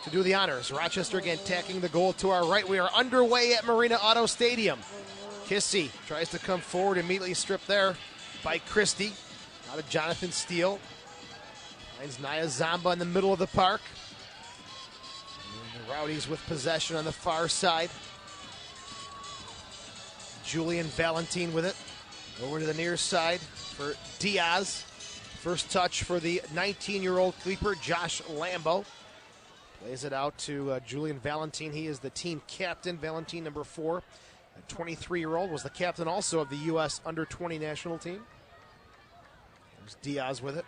to do the honors. Rochester again tacking the goal to our right. We are underway at Marina Auto Stadium. Kissi tries to come forward, immediately stripped there by Christie. Out of Jonathan Steele. Finds Naya Zamba in the middle of the park. And the Rowdies with possession on the far side. Julian Valentine with it. Over to the near side for Diaz. First touch for the 19-year-old keeper, Josh Lambo. Plays it out to Julian Valentine. He is the team captain. Valentine, number 4. A 23-year-old, was the captain also of the U.S. under-20 national team. There's Diaz with it.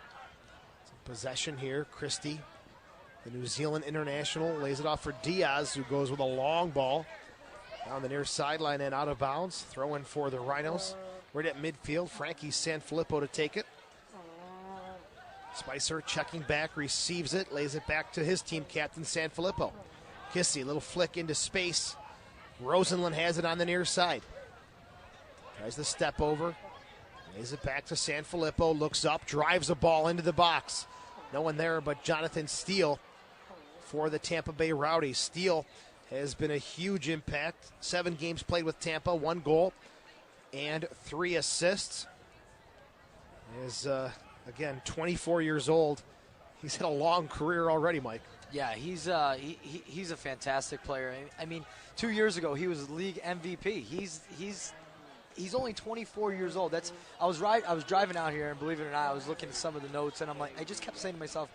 Some possession here. Christie, the New Zealand international, lays it off for Diaz, who goes with a long ball. Down the near sideline and out of bounds. Throw in for the Rhinos. Right at midfield, Frankie Sanfilippo to take it. Spicer checking back, receives it, lays it back to his team captain, Sanfilippo. Kissi, little flick into space. Rosenlund has it on the near side. Tries the step over. Lays it back to Sanfilippo, looks up, drives a ball into the box. No one there but Jonathan Steele for the Tampa Bay Rowdies. Steele has been a huge impact. 7 games played with Tampa, 1 goal and 3 assists. Is again 24 years old. He's had a long career already, Mike. Yeah, he's a fantastic player. I mean, 2 years ago he was league MVP. He's only 24 years old. I was driving out here, and believe it or not, I was looking at some of the notes, and I'm like, I just kept saying to myself,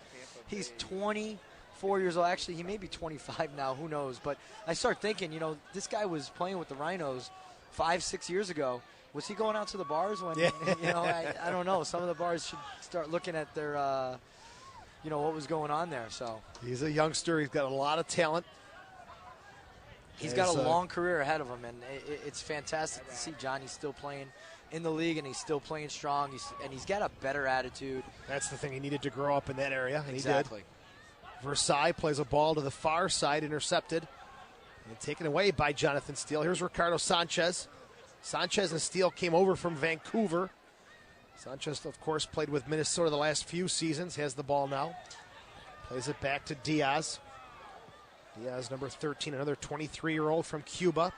he's 24 years old. Actually, he may be 25 now. Who knows? But I start thinking, this guy was playing with the Rhinos 5-6 years ago. Was he going out to the bars when? Yeah. I don't know. Some of the bars should start looking at their, what was going on there. So he's a youngster. He's got a lot of talent. He's got a long career ahead of him, and it's fantastic to see Johnny still playing in the league, and he's still playing strong. He's got a better attitude. That's the thing. He needed to grow up in that area, and exactly. He did. Versailles plays a ball to the far side, intercepted, and taken away by Jonathan Steele. Here's Ricardo Sanchez. Sanchez and Steele came over from Vancouver. Sanchez, of course, played with Minnesota the last few seasons. Has the ball now. Plays it back to Diaz. Diaz, number 13, another 23-year-old from Cuba.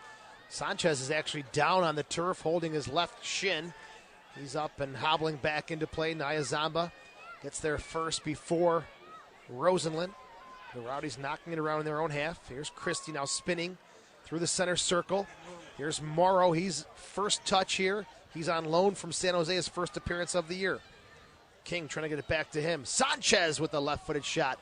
Sanchez is actually down on the turf, holding his left shin. He's up and hobbling back into play. Naya Zamba gets there first before Rosenlund. The Rowdies knocking it around in their own half. Here's Christie now spinning through the center circle. Here's Morrow. He's first touch here. He's on loan from San Jose, his first appearance of the year. King trying to get it back to him. Sanchez with a left-footed shot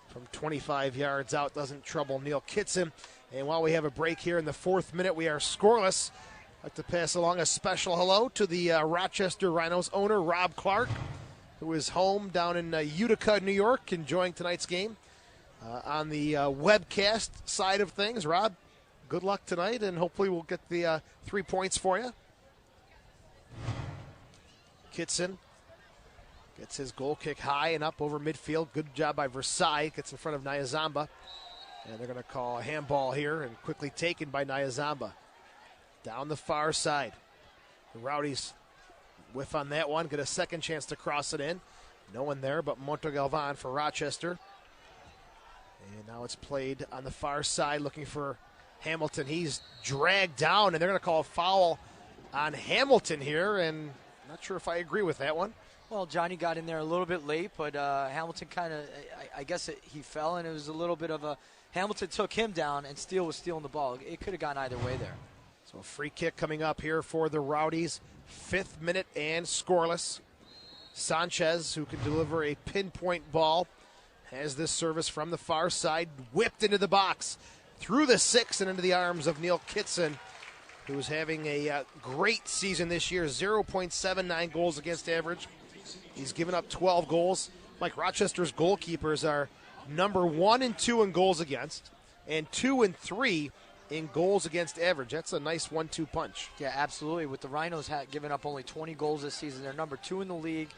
from 25 yards out. Doesn't trouble Neil Kitson. And while we have a break here in the 4th minute, we are scoreless. I'd like to pass along a special hello to the Rochester Rhinos owner, Rob Clark, who is home down in Utica, New York, enjoying tonight's game. On the webcast side of things, Rob, good luck tonight, and hopefully we'll get the 3 points for you. Kitson gets his goal kick high and up over midfield. Good job by Versailles. Gets in front of Naya Zamba. And they're going to call a handball here, and quickly taken by Naya Zamba. Down the far side. The Rowdies whiff on that one. Get a second chance to cross it in. No one there but Montegalvan for Rochester. And now it's played on the far side, looking for Hamilton. He's dragged down, and they're going to call a foul on Hamilton here, and I'm not sure if I agree with that one. Well, Johnny got in there a little bit late, but Hamilton kind of, I guess he fell, and it was a little bit of a, Hamilton took him down, and Steele was stealing the ball. It could have gone either way there. So a free kick coming up here for the Rowdies. 5th minute and scoreless. Sanchez, who can deliver a pinpoint ball, has this service from the far side, whipped into the box, through the 6 and into the arms of Neil Kitson, who's having a great season this year, 0.79 goals against average. He's given up 12 goals. Like Rochester's goalkeepers are number 1 and 2 in goals against, and 2 and 3 in goals against average. That's a nice 1-2 punch. Yeah, absolutely. With the Rhinos giving up only 20 goals this season, they're number 2 in the league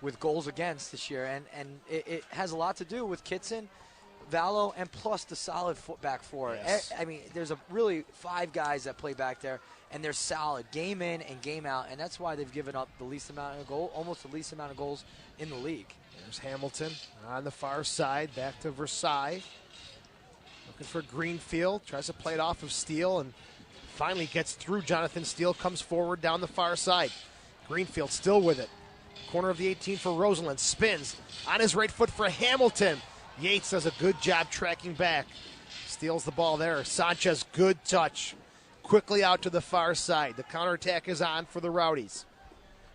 with goals against this year, and it has a lot to do with Kitson, Vallo, and plus the solid back four. Yes. I mean, there's really 5 guys that play back there, and they're solid game in and game out, and that's why they've given up the least amount of goals, almost the least amount of goals in the league. There's Hamilton on the far side, back to Versailles. Looking for Greenfield. Tries to play it off of Steele and finally gets through Jonathan Steele. Comes forward down the far side. Greenfield still with it. Corner of the 18 for Rosenlund. Spins on his right foot for Hamilton. Yates does a good job tracking back. Steals the ball there. Sanchez, good touch. Quickly out to the far side. The counterattack is on for the Rowdies.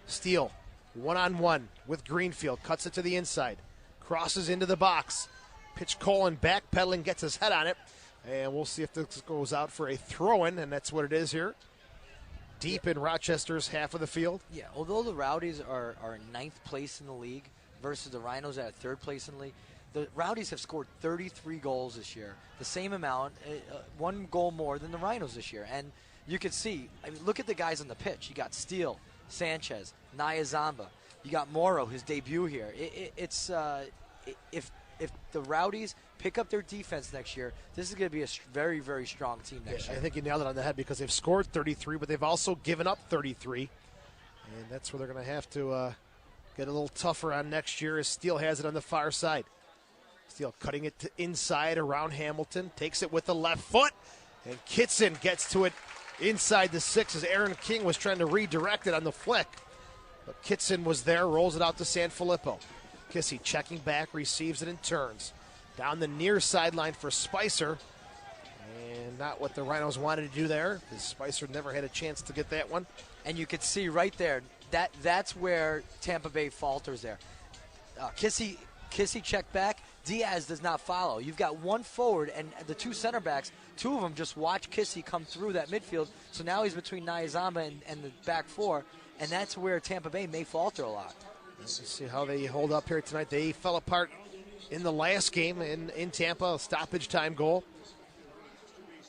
Steele, one-on-one with Greenfield. Cuts it to the inside. Crosses into the box. Pitch Colin backpedaling, gets his head on it. And we'll see if this goes out for a throw-in, and that's what it is here. Deep in Rochester's half of the field. Yeah, although the Rowdies are in ninth place in the league versus the Rhinos at third place in the league, the Rowdies have scored 33 goals this year, the same amount, one goal more than the Rhinos this year. And you can see, I mean, look at the guys on the pitch. You got Steele, Sanchez, Nyazamba. You got Morrow, his debut here. If the Rowdies pick up their defense next year, this is going to be a very, very strong team next year. I think you nailed it on the head because they've scored 33, but they've also given up 33. And that's where they're going to have to get a little tougher on next year as Steele has it on the far side. Steele cutting it to inside around Hamilton. Takes it with the left foot. And Kitson gets to it inside the 6 as Aaron King was trying to redirect it on the flick. But Kitson was there, rolls it out to Sanfilippo. Kissi checking back, receives it and turns. Down the near sideline for Spicer. And not what the Rhinos wanted to do there, because Spicer never had a chance to get that one. And you could see right there, that's where Tampa Bay falters there. Kissi checked back. Diaz does not follow. You've got one forward and the two center backs. Two of them just watch Kissi come through that midfield. So now he's between Nyazamba and the back four. And that's where Tampa Bay may falter a lot. Let's see how they hold up here tonight. They fell apart in the last game in Tampa, a stoppage time goal.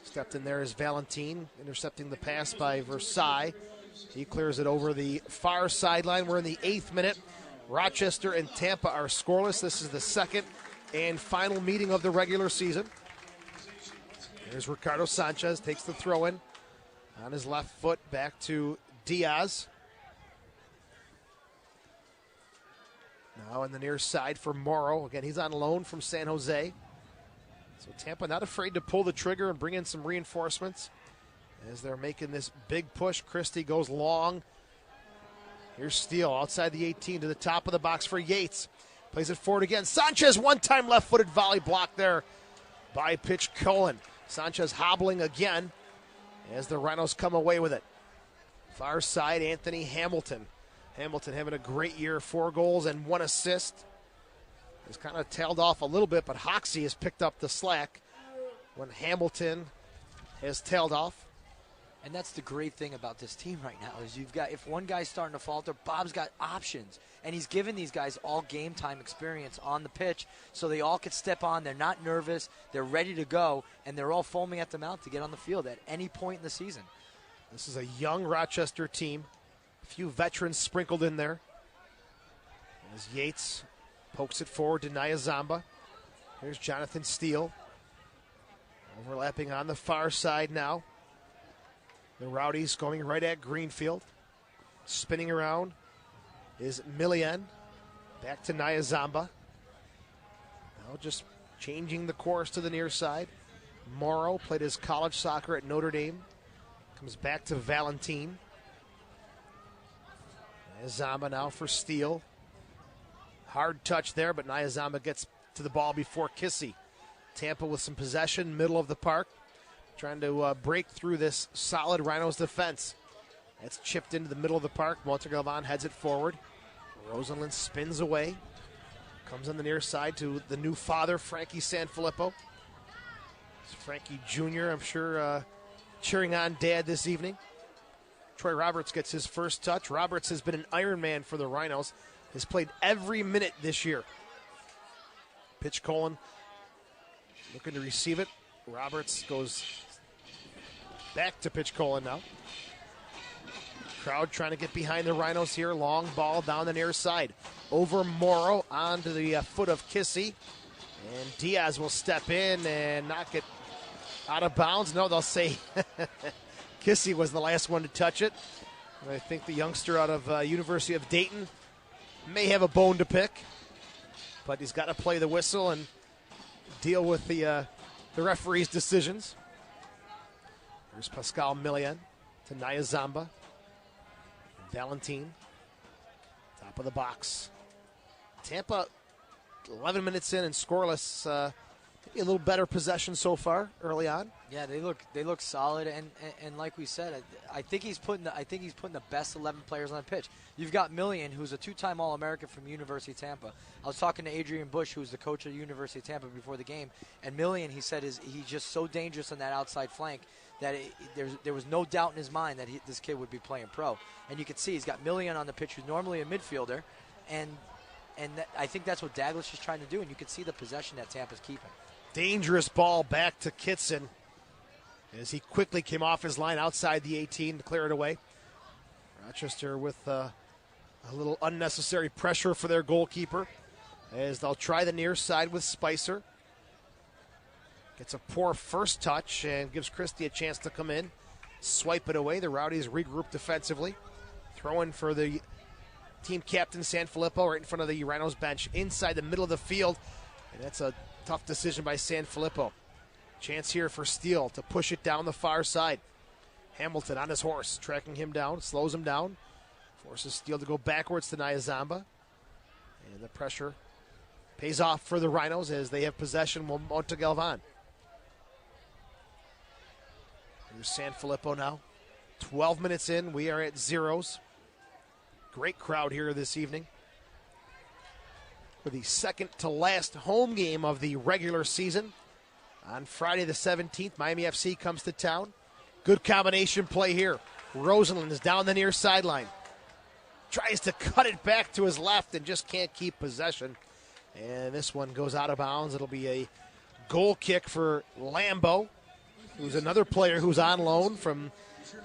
Stepped in there as Valentin, intercepting the pass by Versailles. He clears it over the far sideline. We're in the 8th minute. Rochester and Tampa are scoreless. This is the second and final meeting of the regular season. There's Ricardo Sanchez, takes the throw in on his left foot back to Diaz. Now in the near side for Morrow. Again, he's on loan from San Jose. So Tampa not afraid to pull the trigger and bring in some reinforcements as they're making this big push. Christie goes long. Here's Steele outside the 18 to the top of the box for Yates. Plays it forward again. Sanchez, one-time left-footed volley block there by Pitch Cullen. Sanchez hobbling again as the Rhinos come away with it. Far side, Anthony Hamilton. Hamilton having a great year, 4 goals and 1 assist. He's kind of tailed off a little bit, but Hoxie has picked up the slack when Hamilton has tailed off. And that's the great thing about this team right now is you've got, if one guy's starting to falter, Bob's got options. And he's given these guys all game time experience on the pitch so they all could step on. They're not nervous. They're ready to go. And they're all foaming at the mouth to get on the field at any point in the season. This is a young Rochester team. A few veterans sprinkled in there. As Yates pokes it forward to Nyazamba. Here's Jonathan Steele. Overlapping on the far side now. The Rowdies going right at Greenfield. Spinning around is Milian. Back to Nyazamba. Now just changing the course to the near side. Morrow played his college soccer at Notre Dame. Comes back to Valentin. Nyazamba now for Steele. Hard touch there, but Nyazamba gets to the ball before Kissi. Tampa with some possession, middle of the park. Trying to break through this solid Rhinos defense. That's chipped into the middle of the park. Montegalvan heads it forward. Rosenlund spins away. Comes on the near side to the new father, Frankie Sanfilippo. It's Frankie Jr., I'm sure, cheering on Dad this evening. Troy Roberts gets his first touch. Roberts has been an Iron Man for the Rhinos. Has played every minute this year. Pitch Colin looking to receive it. Roberts goes back to Pitch Colin now. Crowd trying to get behind the Rhinos here. Long ball down the near side. Over Morrow onto the foot of Kissi. And Diaz will step in and knock it out of bounds. No, they'll say Kissi was the last one to touch it. And I think the youngster out of University of Dayton may have a bone to pick. But he's got to play the whistle and deal with the the referee's decisions. Here's Pascal Millian to Naya Zamba. Valentine, top of the box. Tampa, 11 minutes in and scoreless. Maybe a little better possession so far early on. Yeah, they look solid, and like we said, I think he's putting the best 11 players on the pitch. You've got Millian, who's a 2-time All-American from University of Tampa. I was talking to Adrian Bush, who's the coach of the University of Tampa, before the game, and Millian, he said, he's just so dangerous on that outside flank that there was no doubt in his mind that this kid would be playing pro. And you can see he's got Millian on the pitch, who's normally a midfielder, and I think that's what Daglish is trying to do, and you can see the possession that Tampa's keeping. Dangerous ball back to Kitson as he quickly came off his line outside the 18 to clear it away. Rochester with a little unnecessary pressure for their goalkeeper as they'll try the near side with Spicer. Gets a poor first touch and gives Christie a chance to come in, swipe it away. The Rowdies regroup defensively. Throw in for the team captain, Sanfilippo, right in front of the Rhinos bench, inside the middle of the field. And that's a tough decision by Sanfilippo. Chance here for Steele to push it down the far side. Hamilton on his horse, tracking him down, slows him down, forces Steele to go backwards to Nyazamba. And the pressure pays off for the Rhinos as they have possession with Montegalvan. Here's Sanfilippo now. 12 minutes in, we are at zeros. Great crowd here this evening. For the second to last home game of the regular season. On Friday the 17th, Miami FC comes to town. Good combination play here. Rosenlund is down the near sideline. Tries to cut it back to his left and just can't keep possession. And this one goes out of bounds. It'll be a goal kick for Lambo, who's another player who's on loan from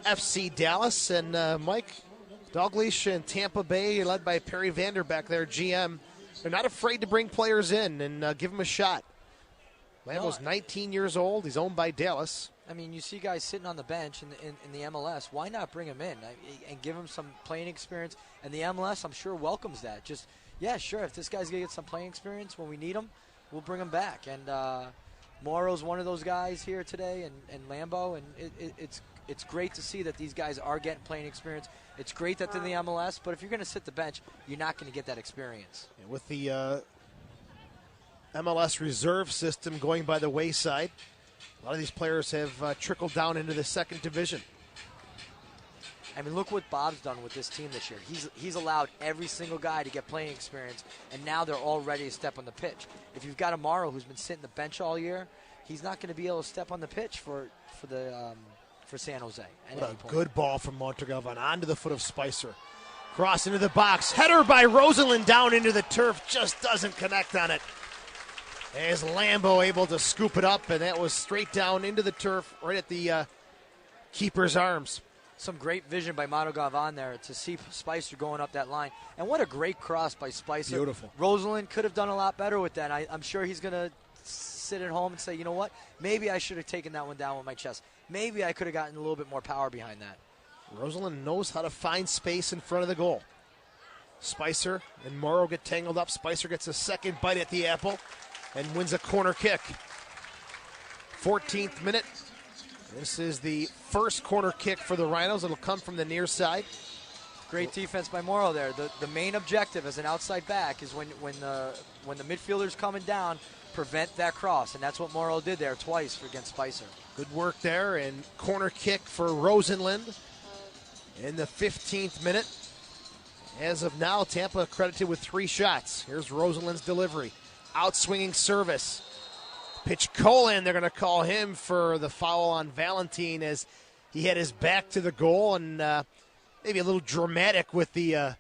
FC Dallas. And Mike Dalglish and Tampa Bay, led by Perry Vanderbeck, their GM, they're not afraid to bring players in and give them a shot. Lambo's 19 years old. He's owned by Dallas. I mean, you see guys sitting on the bench in the MLS. Why not bring him in and give him some playing experience? And the MLS, I'm sure, welcomes that. Just, yeah, sure, if this guy's going to get some playing experience when we need him, we'll bring him back. And Moro's one of those guys here today, and Lambo, and it's great to see that these guys are getting playing experience. It's great that they're in the MLS, but if you're going to sit the bench, you're not going to get that experience. Yeah, with the MLS reserve system going by the wayside, a lot of these players have trickled down into the second division. I mean, look what Bob's done with this team this year. He's allowed every single guy to get playing experience, and now they're all ready to step on the pitch. If you've got Amaro who's been sitting the bench all year, he's not going to be able to step on the pitch for San Jose. What a good ball from Montegalvan onto the foot of Spicer. Cross into the box. Header by Rosenlund down into the turf. Just doesn't connect on it. As Lambo able to scoop it up, and that was straight down into the turf, right at the keeper's arms. Some great vision by Montegalvan there to see Spicer going up that line. And what a great cross by Spicer. Beautiful. Rosenlund could have done a lot better with that. I'm sure he's going to sit at home and say, you know what, maybe I should have taken that one down with my chest. Maybe I could have gotten a little bit more power behind that. Rosenlund knows how to find space in front of the goal. Spicer and Morrow get tangled up. Spicer gets a second bite at the apple and wins a corner kick. 14th minute. This is the first corner kick for the Rhinos. It'll come from the near side. Great defense by Morrow there. The main objective as an outside back is when the midfielder's coming down, prevent that cross, and that's what Morrow did there twice against Spicer. Good work there, and corner kick for Rosenlund in the 15th minute. As of now, Tampa credited with 3 shots. Here's Rosenlund's delivery. Outswinging service. Pitch Colin, they're going to call him for the foul on Valentine as he had his back to the goal and maybe a little dramatic with the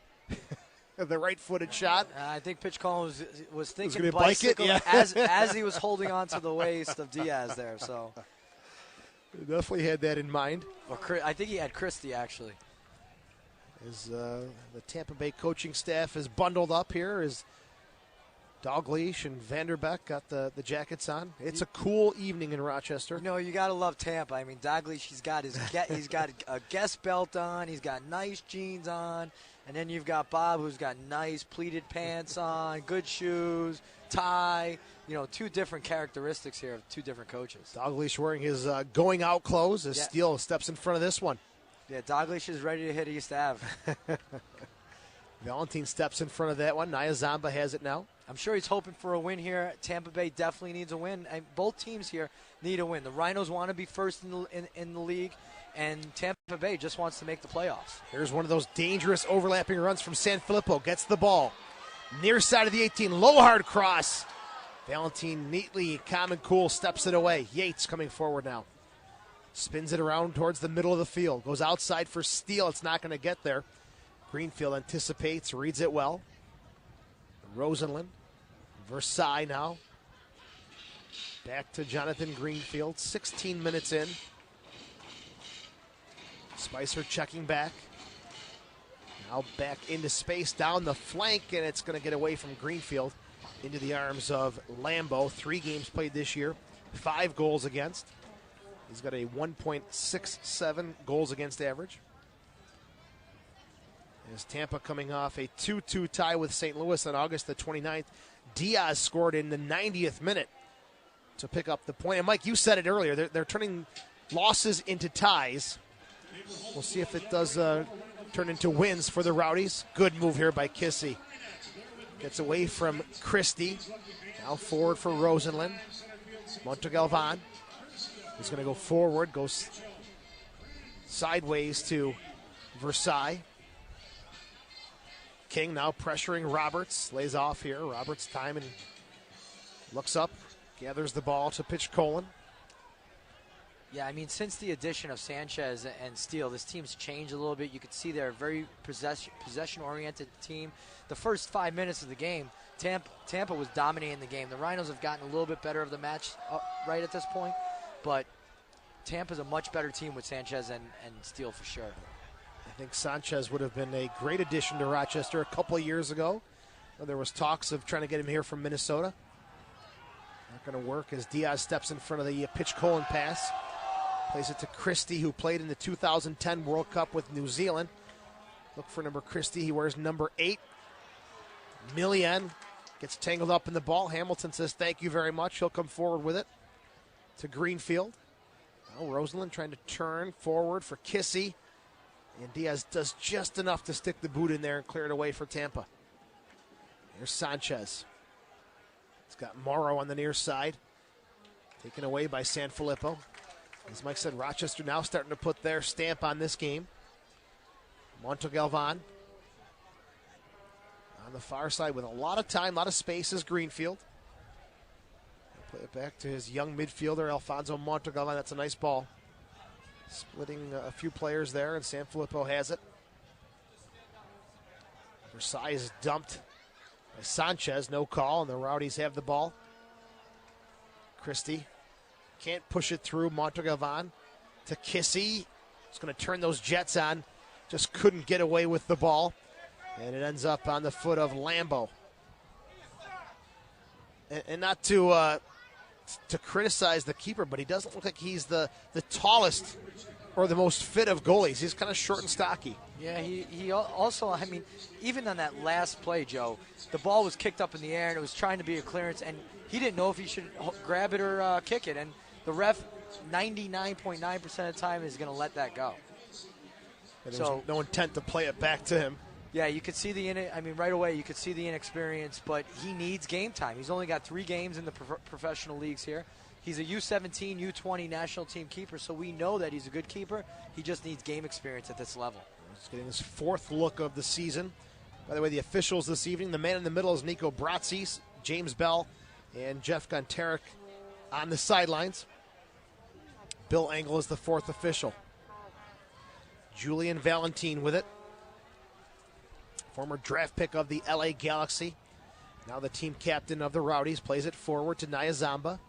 the right-footed shot. I think Pitch Colin was thinking was bicycle bike it, yeah. as he was holding on to the waist of Diaz there. So he definitely had that in mind. Or I think he had Christie actually. As the Tampa Bay coaching staff is bundled up here as Dalglish and Vanderbeek got the jackets on. It's a cool evening in Rochester. No, you gotta love Tampa. I mean, Dalglish, he's got a guest belt on. He's got nice jeans on, and then you've got Bob, who's got nice pleated pants on, good shoes, tie. You know, two different characteristics here of two different coaches. Dalglish wearing his going out clothes as Steele steps in front of this one. Yeah, Dalglish is ready to hit East Ave. Valentine steps in front of that one. Nyazamba has it now. I'm sure he's hoping for a win here. Tampa Bay definitely needs a win. And both teams here need a win. The Rhinos want to be first in the league, and Tampa Bay just wants to make the playoffs. Here's one of those dangerous overlapping runs from San Filippo. Gets the ball. Near side of the 18. Low hard cross. Valentine neatly, calm and cool, steps it away. Yates coming forward now. Spins it around towards the middle of the field. Goes outside for Steele. It's not going to get there. Greenfield anticipates, reads it well. Rosenlund. Versailles now. Back to Jonathan Greenfield. 16 minutes in. Spicer checking back. Now back into space down the flank, and it's going to get away from Greenfield into the arms of Lambeau. 3 games played this year, 5 goals against. He's got a 1.67 goals against average. As Tampa coming off a 2-2 tie with St. Louis on August the 29th. Diaz scored in the 90th minute to pick up the point. And Mike, you said it earlier. They're turning losses into ties. We'll see if it does turn into wins for the Rowdies. Good move here by Kissi. Gets away from Christie. Now forward for Rosenlund. Montegalvan is going to go forward. Goes sideways to Versailles. King now pressuring Roberts. Lays off here. Roberts time and looks up. Gathers the ball to pitch Colin. Yeah, I mean, since the addition of Sanchez and Steele, this team's changed a little bit. You could see they're a very possession-oriented team. The first 5 minutes of the game, Tampa was dominating the game. The Rhinos have gotten a little bit better of the match right at this point, but Tampa's a much better team with Sanchez and Steele for sure. I think Sanchez would have been a great addition to Rochester a couple of years ago. There was talks of trying to get him here from Minnesota. Not going to work as Diaz steps in front of the pitch Colin pass. Plays it to Christie, who played in the 2010 World Cup with New Zealand. Look for number Christie. He wears number 8. Millian gets tangled up in the ball. Hamilton says thank you very much. He'll come forward with it to Greenfield. Now Rosenlund trying to turn forward for Kissi. And Diaz does just enough to stick the boot in there and clear it away for Tampa. Here's Sanchez. It's got Morrow on the near side. Taken away by San Filippo. As Mike said, Rochester now starting to put their stamp on this game. Montegalvan on the far side with a lot of time, a lot of space is Greenfield. Play it back to his young midfielder, Alfonso Montegalvan. That's a nice ball. Splitting a few players there, and San Filippo has it. Versailles is dumped by Sanchez, no call, and the Rowdies have the ball. Christie can't push it through. Montegalvan to Kissi. He's going to turn those Jets on. Just couldn't get away with the ball. And it ends up on the foot of Lambeau. And not to criticize the keeper, but he doesn't look like he's the tallest or the most fit of goalies. He's kind of short and stocky. Yeah, he also, I mean, even on that last play, Joe, the ball was kicked up in the air and it was trying to be a clearance, and he didn't know if he should grab it or kick it. And the ref, 99.9% of the time, is going to let that go. And there was no intent to play it back to him. Yeah, you could see right away you could see the inexperience, but he needs game time. He's only got 3 games in the professional leagues here. He's a U17, U20 national team keeper, so we know that he's a good keeper. He just needs game experience at this level. He's getting his 4th look of the season. By the way, the officials this evening, the man in the middle is Nico Bratsis, James Bell, and Jeff Gontarek on the sidelines. Bill Engel is the 4th official. Julian Valentine with it. Former draft pick of the LA Galaxy. Now the team captain of the Rowdies. Plays it forward to Nyazamba.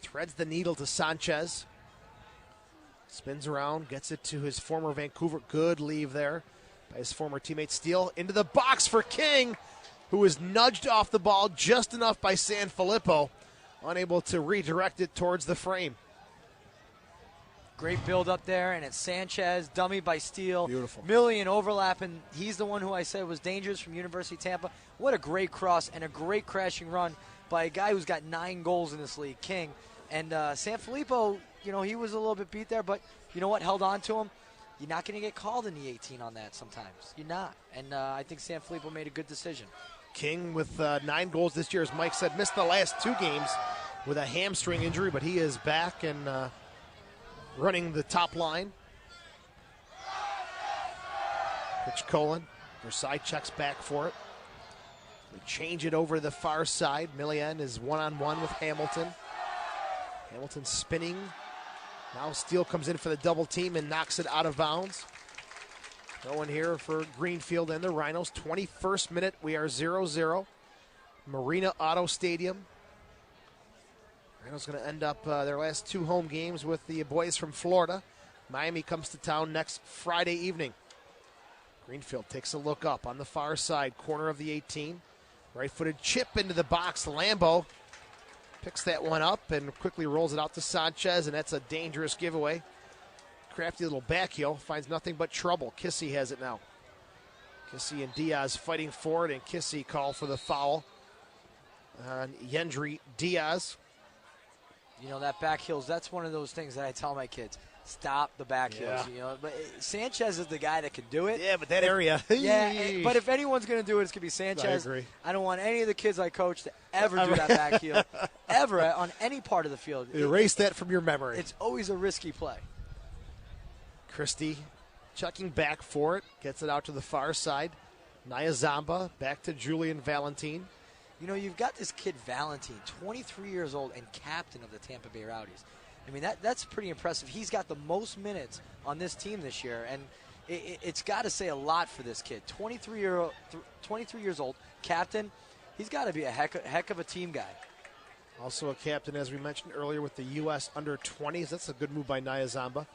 Threads the needle to Sanchez. Spins around. Gets it to his former Vancouver. Good leave there by his former teammate Steele. Into the box for King. who is nudged off the ball just enough by Sanfilippo, unable to redirect it towards the frame. Great build up there, and it's Sanchez, dummy by Steele. Beautiful. Millian overlapping. He's the one who I said was dangerous from University of Tampa. What a great cross and a great crashing run by a guy who's got 9 goals in this league, King. And Sanfilippo, you know, he was a little bit beat there, but you know what? Held on to him. You're not going to get called in the 18 on that sometimes. You're not. And I think Sanfilippo made a good decision. King with 9 goals this year, as Mike said, missed the last 2 games with a hamstring injury, but he is back and running the top line. Pitch Colin. Their side checks back for it. They change it over to the far side. Millian is one-on-one with Hamilton. Hamilton spinning. Now Steele comes in for the double team and knocks it out of bounds. Going here for Greenfield and the Rhinos. 21st minute. We are 0-0. Marina Auto Stadium. Rhinos going to end up their last 2 home games with the boys from Florida. Miami comes to town next Friday evening. Greenfield takes a look up on the far side, corner of the 18. Right-footed chip into the box. Lambo picks that one up and quickly rolls it out to Sanchez, and that's a dangerous giveaway. Crafty little back heel, finds nothing but trouble. Kissi has it now. Kissi and Diaz fighting for it, and Kissi called for the foul on Yendry Diaz. You know, that back heels, that's one of those things that I tell my kids. Stop the back heels, you know. But Sanchez is the guy that can do it. Yeah, but that area. Yeah, but if anyone's going to do it, it's going to be Sanchez. I agree. I don't want any of the kids I coach to ever do that back heel, ever on any part of the field. Erase that from your memory. It's always a risky play. Christie checking back for it, gets it out to the far side. Nyazamba back to Julian Valentine. You know, you've got this kid Valentine, 23 years old and captain of the Tampa Bay Rowdies. I mean, that's pretty impressive. He's got the most minutes on this team this year, and it's got to say a lot for this kid. 23 years old, captain. He's got to be a heck of a team guy. Also a captain, as we mentioned earlier, with the U.S. under-20s. That's a good move by Nyazamba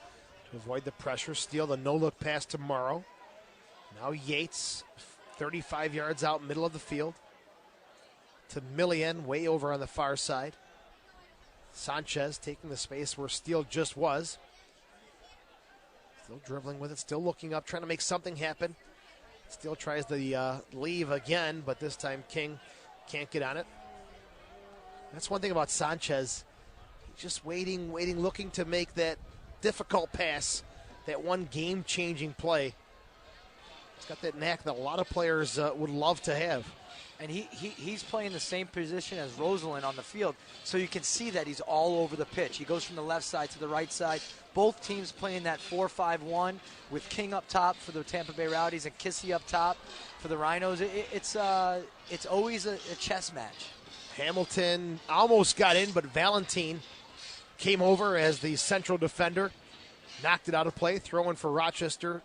to avoid the pressure. Steal the no-look pass to Morrow. Now Yates, 35 yards out, middle of the field. To Millian, way over on the far side. Sanchez taking the space where Steele just was. Still dribbling with it, still looking up, trying to make something happen. Steele tries to leave again, but this time King can't get on it. That's one thing about Sanchez. He's just waiting, looking to make that difficult pass, that one game-changing play. He's got that knack that a lot of players would love to have. And he's playing the same position as Rosenlund on the field, so you can see that he's all over the pitch. He goes from the left side to the right side. Both teams playing that 4-5-1 with King up top for the Tampa Bay Rowdies and Kissi up top for the Rhinos. It's always a chess match. Hamilton almost got in, but Valentine came over as the central defender, knocked it out of play, throwing for Rochester.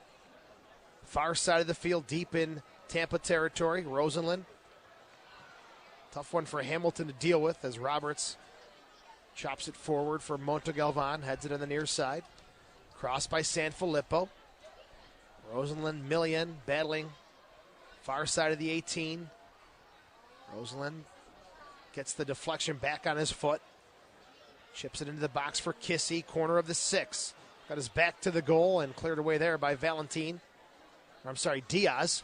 Far side of the field, deep in Tampa territory. Rosenlund. Tough one for Hamilton to deal with as Roberts chops it forward for Montegalvan, heads it on the near side. Cross by Sanfilippo. Rosenlund, Millian battling far side of the 18. Rosenlund gets the deflection back on his foot. Chips it into the box for Kissi, corner of the 6. Got his back to the goal and cleared away there by Diaz.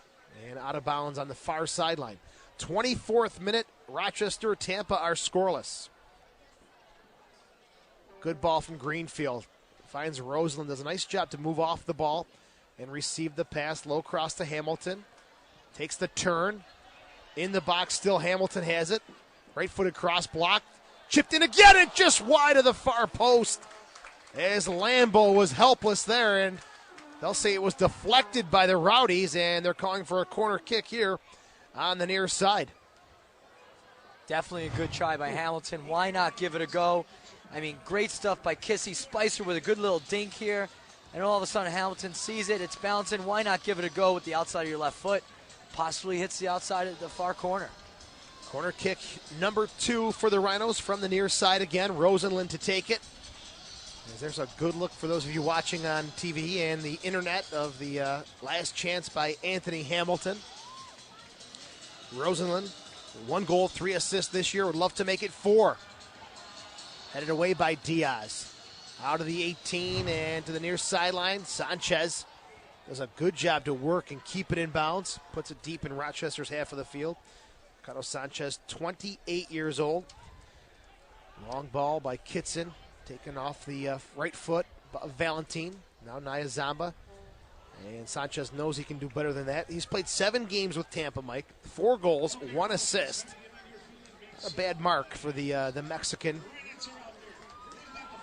And out of bounds on the far sideline. 24th minute, Rochester, Tampa are scoreless. Good ball from Greenfield. Finds Rosenlund, does a nice job to move off the ball and receive the pass. Low cross to Hamilton. Takes the turn. In the box, still Hamilton has it. Right-footed cross blocked. Chipped in again and just wide of the far post. As Lambo was helpless there, and they'll say it was deflected by the Rowdies, and they're calling for a corner kick here on the near side. Definitely a good try by Hamilton. Why not give it a go? I mean, great stuff by Kissi. Spicer with a good little dink here. And all of a sudden Hamilton sees it. It's bouncing. Why not give it a go with the outside of your left foot? Possibly hits the outside of the far corner. Corner kick number 2 for the Rhinos from the near side again. Rosenlund to take it. There's a good look for those of you watching on TV and the internet of the last chance by Anthony Hamilton. Rosenlund, 1 goal, 3 assists this year. Would love to make it 4. Headed away by Diaz. Out of the 18 and to the near sideline. Sanchez does a good job to work and keep it in bounds. Puts it deep in Rochester's half of the field. Ricardo Sanchez, 28 years old. Long ball by Kitson, taken off the right foot of Valentin. Now Nia Zamba. And Sanchez knows he can do better than that. He's played 7 games with Tampa, Mike. 4 goals, 1 assist. Not a bad mark for the Mexican.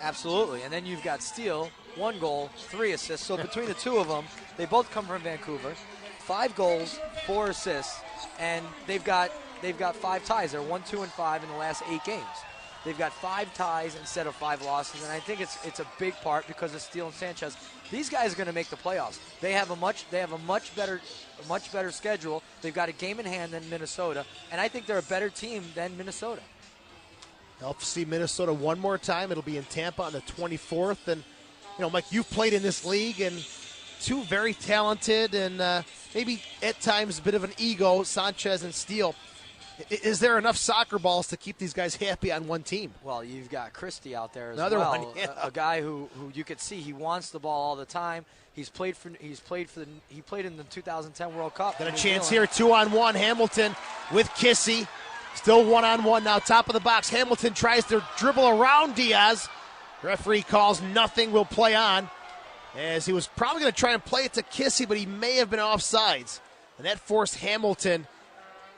Absolutely. And then you've got Steele, 1 goal, 3 assists. So between the two of them, they both come from Vancouver. 5 goals, 4 assists, and they've got 5 ties. They're 1, 2, and 5 in the last 8 games. They've got 5 ties instead of 5 losses, and I think it's a big part because of Steele and Sanchez. These guys are going to make the playoffs. They have a much better schedule. They've got a game in hand than Minnesota, and I think they're a better team than Minnesota. I'll see Minnesota one more time. It'll be in Tampa on the 24th. And, Mike, you've played in this league, and 2 very talented and maybe at times a bit of an ego, Sanchez and Steele. Is there enough soccer balls to keep these guys happy on one team? Well, you've got Christie out there as Another well. one, yeah. A guy who you could see he wants the ball all the time. He played in the 2010 World Cup. Got a chance here, 2-on-1. Hamilton with Kissi. Still 1-on-1 now, top of the box. Hamilton tries to dribble around Diaz. Referee calls nothing, will play on. As he was probably going to try and play it to Kissi, but he may have been offsides. And that forced Hamilton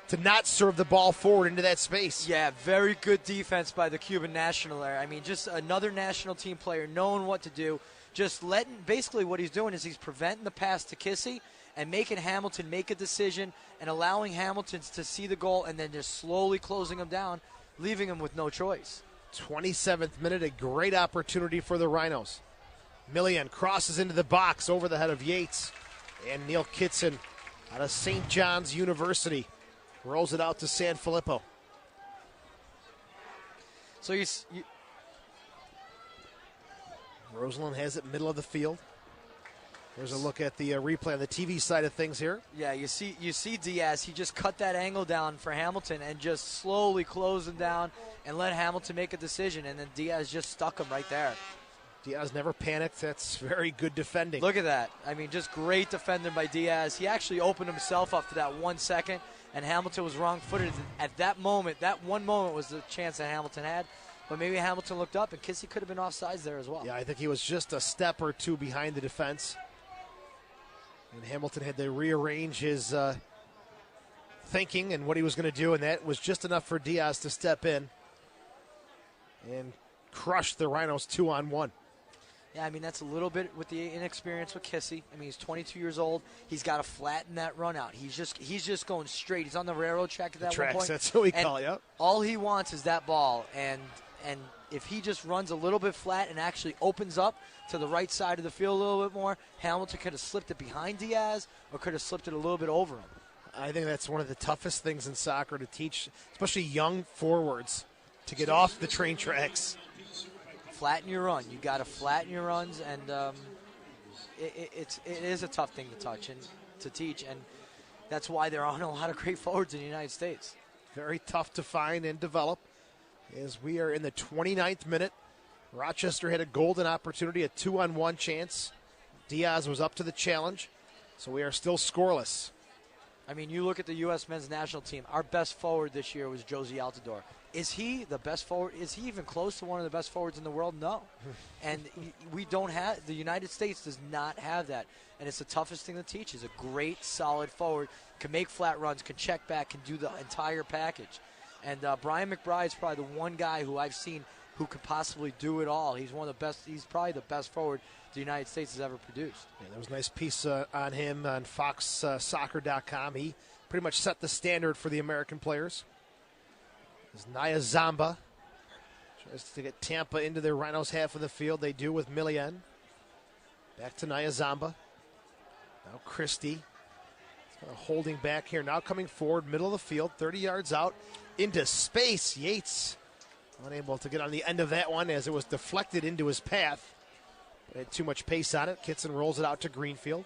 to not serve the ball forward into that space. Yeah, very good defense by the Cuban national there. I mean, just another national team player knowing what to do. Basically what he's doing is he's preventing the pass to Kissi and making Hamilton make a decision and allowing Hamilton to see the goal and then just slowly closing him down, leaving him with no choice. 27th minute, a great opportunity for the Rhinos. Millian crosses into the box over the head of Yates. And Neil Kitson out of St. John's University rolls it out to San Filippo. So Rosenlund has it middle of the field. There's a look at the replay on the TV side of things here. Yeah, you see Diaz. He just cut that angle down for Hamilton and just slowly closed him down and let Hamilton make a decision, and then Diaz just stuck him right there. Diaz never panicked. That's very good defending. Look at that. I mean, just great defending by Diaz. He actually opened himself up for that 1 second, and Hamilton was wrong-footed. At that moment, that one moment was the chance that Hamilton had. But maybe Hamilton looked up, and Kissi could have been offsides there as well. Yeah, I think he was just a step or two behind the defense. And Hamilton had to rearrange his thinking and what he was going to do, and that was just enough for Diaz to step in and crush the Rhinos 2-on-1. Yeah, I mean, that's a little bit with the inexperience with Kissi. I mean, he's 22 years old. He's got to flatten that run out. He's just going straight. He's on the railroad track at that one point. That's what we call it, yep. All he wants is that ball, and if he just runs a little bit flat and actually opens up to the right side of the field a little bit more, Hamilton could have slipped it behind Diaz or could have slipped it a little bit over him. I think that's one of the toughest things in soccer to teach, especially young forwards, to get off the train tracks. Flatten your run. You got to flatten your runs, and it is a tough thing to touch and to teach, and that's why there aren't a lot of great forwards in the United States. Very tough to find and develop. As we are in the 29th minute, Rochester had a golden opportunity, a 2-on-1 chance. Diaz was up to the challenge, so we are still scoreless. I mean, you look at the U.S. men's national team. Our best forward this year was Josie Altidore. Is he the best forward? Is he even close to one of the best forwards in the world? No. And we don't have, the United States does not have that. And it's the toughest thing to teach. Is a great, solid forward, can make flat runs, can check back, can do the entire package. And Brian McBride's probably the one guy who I've seen who could possibly do it all. He's one of the best. He's probably the best forward the United States has ever produced. Yeah, there was a nice piece on him on FoxSoccer.com. He pretty much set the standard for the American players. As Nia Zamba tries to get Tampa into their Rhinos half of the field. They do with Millian. Back to Nia Zamba. Now Christie. Kind of holding back here. Now coming forward, middle of the field, 30 yards out. Into space. Yates unable to get on the end of that one as it was deflected into his path. But had too much pace on it. Kitson rolls it out to Greenfield.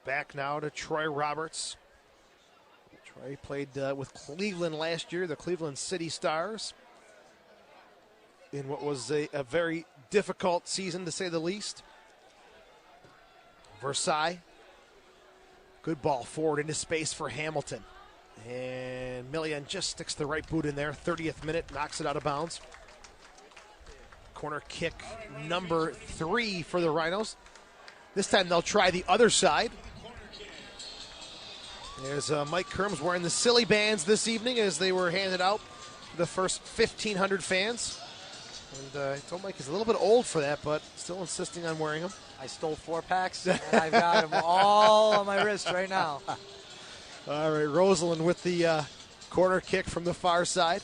Back now to Troy Roberts. He played with Cleveland last year, the Cleveland City Stars, in what was a very difficult season, to say the least. Versailles. Good ball forward into space for Hamilton. And Millian just sticks the right boot in there. 30th minute, knocks it out of bounds. Corner kick number 3 for the Rhinos. This time they'll try the other side. There's Mike Kerms wearing the silly bands this evening as they were handed out to the first 1,500 fans. And I told Mike he's a little bit old for that, but still insisting on wearing them. I stole 4-packs, and I've got them all on my wrist right now. All right, Rosenlund with the corner kick from the far side.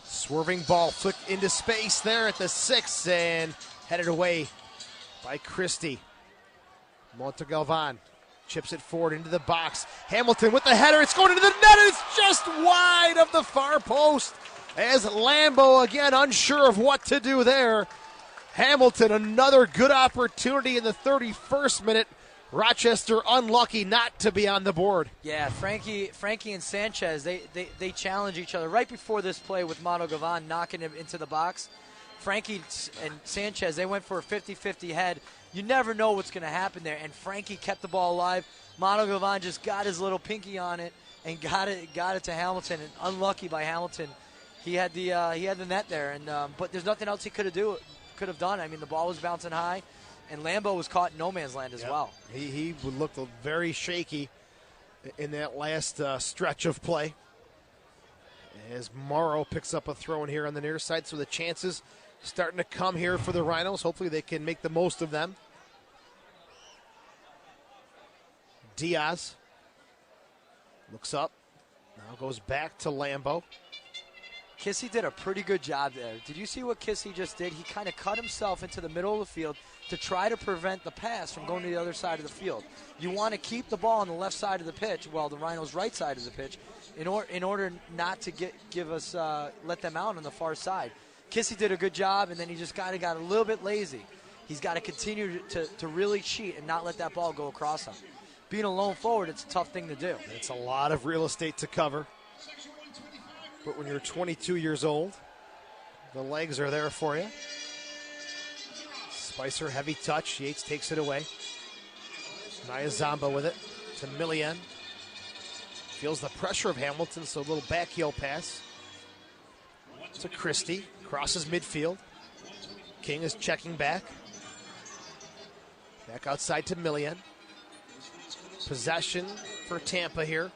Swerving ball flicked into space there at the 6 and headed away by Christie. Montegalvan chips it forward into the box. Hamilton with the header. It's going into the net, and it's just wide of the far post as Lambeau again unsure of what to do there. Hamilton, another good opportunity in the 31st minute. Rochester unlucky not to be on the board. Yeah, Frankie and Sanchez, they challenge each other right before this play with Montegalvan knocking him into the box. Frankie and Sanchez, they went for a 50-50 head. You never know what's going to happen there, and Frankie kept the ball alive. Montegalvan just got his little pinky on it and got it to Hamilton, and unlucky by Hamilton. He had the net there, and but there's nothing else he could have done. I mean, the ball was bouncing high, and Lambeau was caught in no man's land as well. He looked very shaky in that last stretch of play. As Morrow picks up a throw in here on the near side, so the chances starting to come here for the Rhinos. Hopefully they can make the most of them. Diaz looks up, now goes back to Lambeau. Kissi did a pretty good job there. Did you see what Kissi just did? He kind of cut himself into the middle of the field to try to prevent the pass from going to the other side of the field. You want to keep the ball on the left side of the pitch, well, the Rhinos' right side of the pitch, in order not to let them out on the far side. Kissi did a good job, and then he just got a little bit lazy. He's got to continue to really cheat and not let that ball go across him. Being a lone forward, it's a tough thing to do. It's a lot of real estate to cover. But when you're 22 years old, the legs are there for you. Spicer, heavy touch. Yates takes it away. Nyazamba with it to Millian. Feels the pressure of Hamilton, so a little back heel pass to Christie. Crosses midfield. King is checking back. Back outside to Millian. Possession for Tampa here.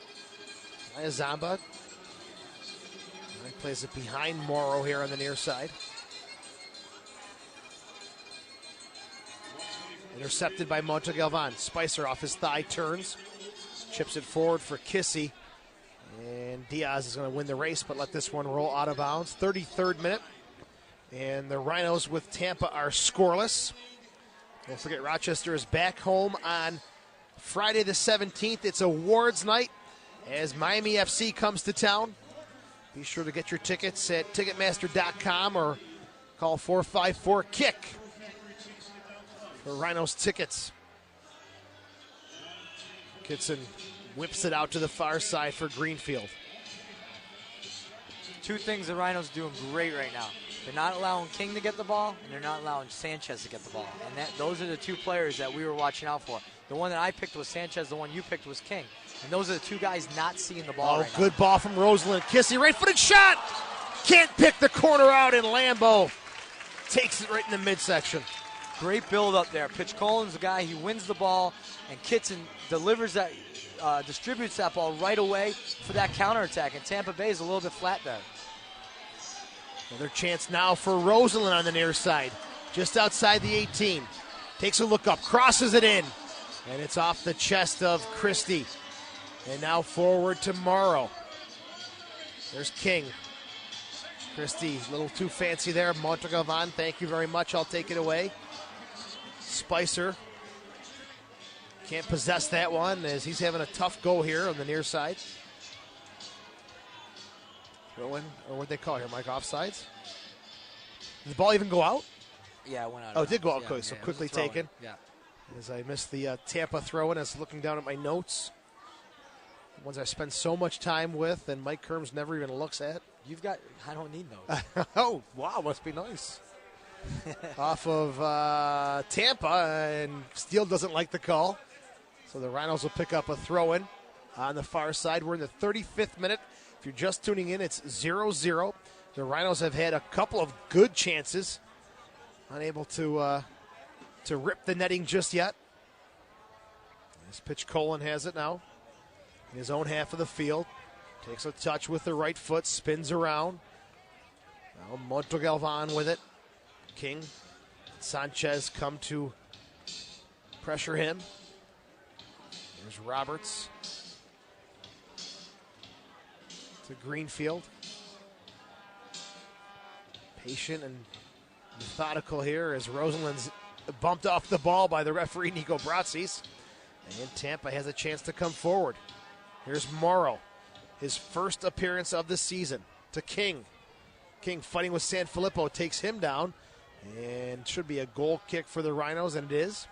Nyazamba. He plays it behind Morrow here on the near side. Intercepted by Montegalvan. Spicer off his thigh turns. Chips it forward for Kissi. And Diaz is going to win the race, but let this one roll out of bounds. 33rd minute. And the Rhinos with Tampa are scoreless. Don't forget, Rochester is back home on Friday the 17th. It's awards night as Miami FC comes to town. Be sure to get your tickets at Ticketmaster.com or call 454-KICK for Rhinos tickets. Kitson whips it out to the far side for Greenfield. Two things the Rhinos are doing great right now. They're not allowing King to get the ball, and they're not allowing Sanchez to get the ball. And those are the two players that we were watching out for. The one that I picked was Sanchez. The one you picked was King. And those are the two guys not seeing the ball right now. Good ball from Rosenlund. Kissi, right-footed shot. Can't pick the corner out, and Lambeau takes it right in the midsection. Great build up there. Pitch Colin's the guy. He wins the ball, and Kitson delivers that, distributes that ball right away for that counterattack. And Tampa Bay is a little bit flat there. Another chance now for Rosenlund on the near side, just outside the 18. Takes a look up, crosses it in, and it's off the chest of Christie. And now forward to Morrow. There's King. Christie, a little too fancy there. Montegalvan, thank you very much. I'll take it away. Spicer can't possess that one as he's having a tough go here on the near side. Throw in, or what they call here, Mike, offsides? Did the ball even go out? Yeah, it went out. Oh, it did go out, yeah, so quickly taken. Yeah. As I missed the Tampa throw-in, I was looking down at my notes. Ones I spend so much time with and Mike Kerms never even looks at. I don't need those. Oh, wow, must be nice. Off of Tampa, and Steele doesn't like the call. So the Rhinos will pick up a throw-in on the far side. We're in the 35th minute. If you're just tuning in, it's 0-0. The Rhinos have had a couple of good chances. Unable to rip the netting just yet. This pitch, Colin has it now. In his own half of the field. Takes a touch with the right foot, spins around. Now Montegalvan with it. King, Sanchez come to pressure him. There's Roberts to Greenfield. Patient and methodical here as Rosenlund's bumped off the ball by the referee, Nico Brazis. And Tampa has a chance to come forward. Here's Morrow, his first appearance of the season, to King. King fighting with Sanfilippo, takes him down, and should be a goal kick for the Rhinos, and it is.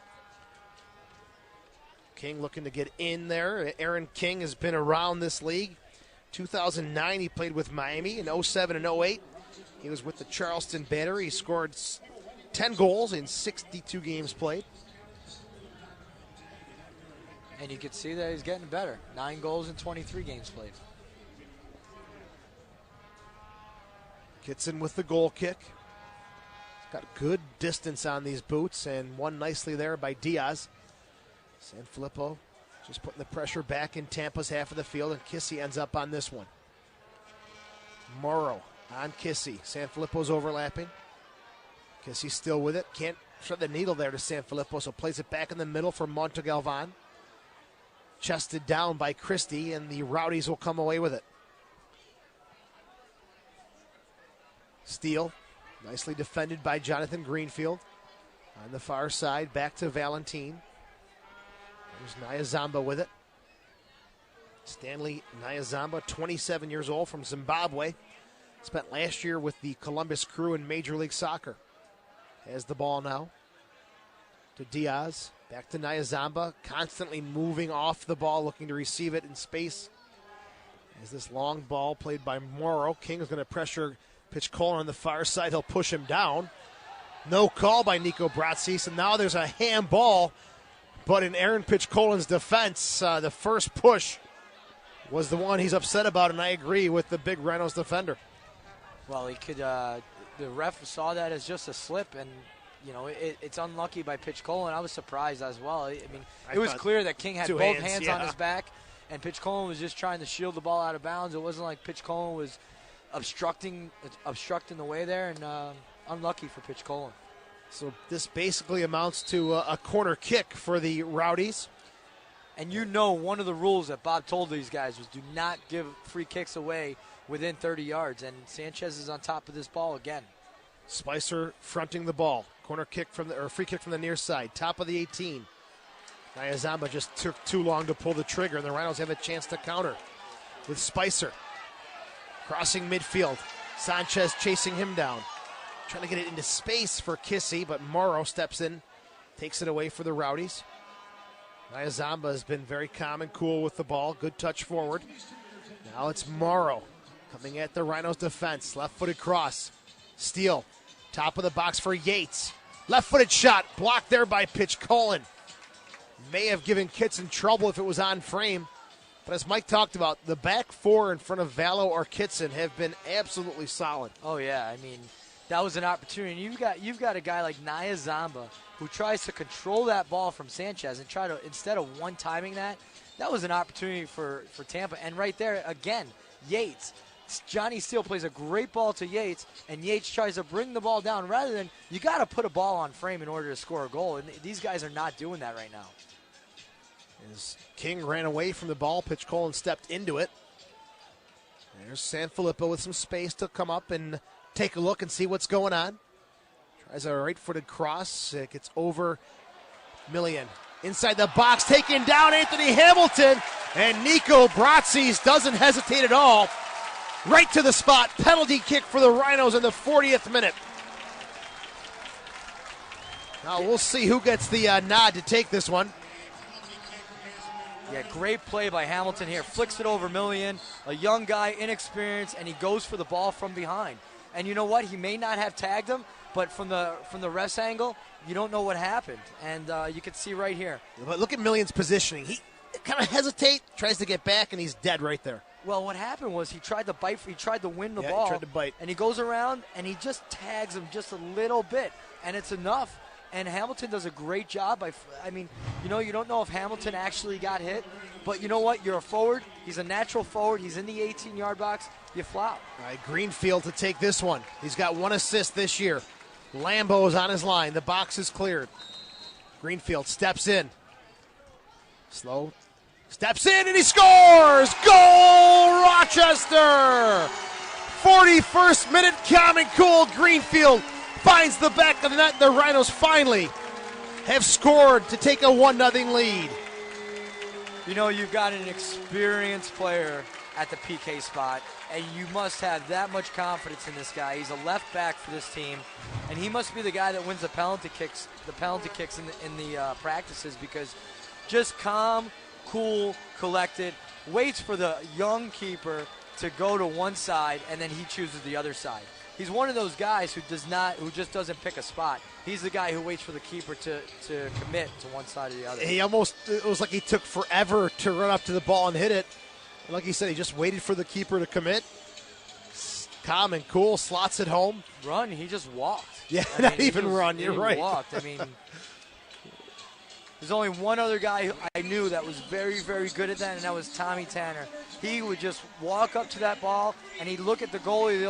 King looking to get in there. Aaron King has been around this league. 2009, he played with Miami. In 07 and 08, he was with the Charleston Battery. He scored 10 goals in 62 games played. And you can see that he's getting better. 9 goals in 23 games played. Gets in with the goal kick. He's got good distance on these boots, and one nicely there by Diaz. Sanfilippo just putting the pressure back in Tampa's half of the field, and Kissi ends up on this one. Morrow on Kissi. Sanfilippo's overlapping. Kissi still with it. Can't thread the needle there to Sanfilippo, so plays it back in the middle for Montegalvan. Chested down by Christie, and the Rowdies will come away with it. Steele, nicely defended by Jonathan Greenfield. On the far side, back to Valentine. There's Nyazamba with it. Stanley Nyazamba, 27 years old, from Zimbabwe. Spent last year with the Columbus Crew in Major League Soccer. Has the ball now to Diaz. Back to Nyazamba, constantly moving off the ball, looking to receive it in space. As this long ball played by Morrow. King is going to pressure pitch Colin on the far side. He'll push him down. No call by Nico Brazis, and now there's a handball. But in Aaron Pitch Colin's defense, the first push was the one he's upset about, and I agree with the big Rhinos defender. Well, he could. The ref saw that as just a slip, and you know it's unlucky by Pitch Colin. I was surprised as well. I mean, it was clear that King had both hands on his back, and Pitch Colin was just trying to shield the ball out of bounds. It wasn't like Pitch Colin was obstructing the way there, and unlucky for Pitch Colin. So this basically amounts to a corner kick for the Rowdies. And you know one of the rules that Bob told these guys was do not give free kicks away within 30 yards. And Sanchez is on top of this ball again. Spicer fronting the ball. Corner kick free kick from the near side. Top of the 18. Nyazamba just took too long to pull the trigger, and the Rhinos have a chance to counter with Spicer. Crossing midfield. Sanchez chasing him down. Trying to get it into space for Kissi, but Morrow steps in, takes it away for the Rowdies. Nyazamba has been very calm and cool with the ball. Good touch forward. Now it's Morrow coming at the Rhinos' defense. Left-footed cross. Steele. Top of the box for Yates. Left-footed shot. Blocked there by Pitch Colin. May have given Kitson trouble if it was on frame. But as Mike talked about, the back four in front of Vallow or Kitson have been absolutely solid. Oh, yeah. I mean, that was an opportunity. You've got a guy like Nyazamba who tries to control that ball from Sanchez and try to, instead of one-timing that was an opportunity for Tampa. And right there, again, Yates. Johnny Steele plays a great ball to Yates, and Yates tries to bring the ball down rather than you got to put a ball on frame in order to score a goal. And these guys are not doing that right now. As King ran away from the ball, Pitch Colin stepped into it. There's Sanfilippo with some space to come up and take a look and see what's going on. Tries a right-footed cross. It gets over Millian. Inside the box, taking down Anthony Hamilton. And Nico Brazis doesn't hesitate at all. Right to the spot. Penalty kick for the Rhinos in the 40th minute. Now we'll see who gets the nod to take this one. Yeah, great play by Hamilton here. Flicks it over Millian, a young guy, inexperienced, and he goes for the ball from behind. And you know what? He may not have tagged him, but from the ref's angle, you don't know what happened. And you can see right here. But look at Millian's positioning. He kind of hesitates, tries to get back, and he's dead right there. Well, what happened was he tried to bite. He tried to win the ball. He tried to bite. And he goes around, and he just tags him just a little bit. And it's enough. And Hamilton does a great job. You don't know if Hamilton actually got hit. But you know what? You're a forward. He's a natural forward. He's in the 18-yard box. You flop. All right, Greenfield to take this one. He's got 1 assist this year. Lambo is on his line. The box is cleared. Greenfield steps in. Slow. Steps in, and he scores! Goal, Rochester! 41st minute, common cool. Greenfield finds the back of the net. The Rhinos finally have scored to take a 1-0 lead. You know, you've got an experienced player at the PK spot, and you must have that much confidence in this guy. He's a left back for this team, and he must be the guy that wins the penalty kicks in the practices, because just calm, cool, collected, waits for the young keeper to go to one side, and then he chooses the other side. He's one of those guys who just doesn't pick a spot. He's the guy who waits for the keeper to commit to one side or the other. It was like he took forever to run up to the ball and hit it. And like he said, he just waited for the keeper to commit. Calm and cool, slots it home. Run, he just walked. Yeah, not even run, you're right. He walked, there's only one other guy who I knew that was very, very good at that, and that was Tommy Tanner. He would just walk up to that ball, and he'd look at the goalie the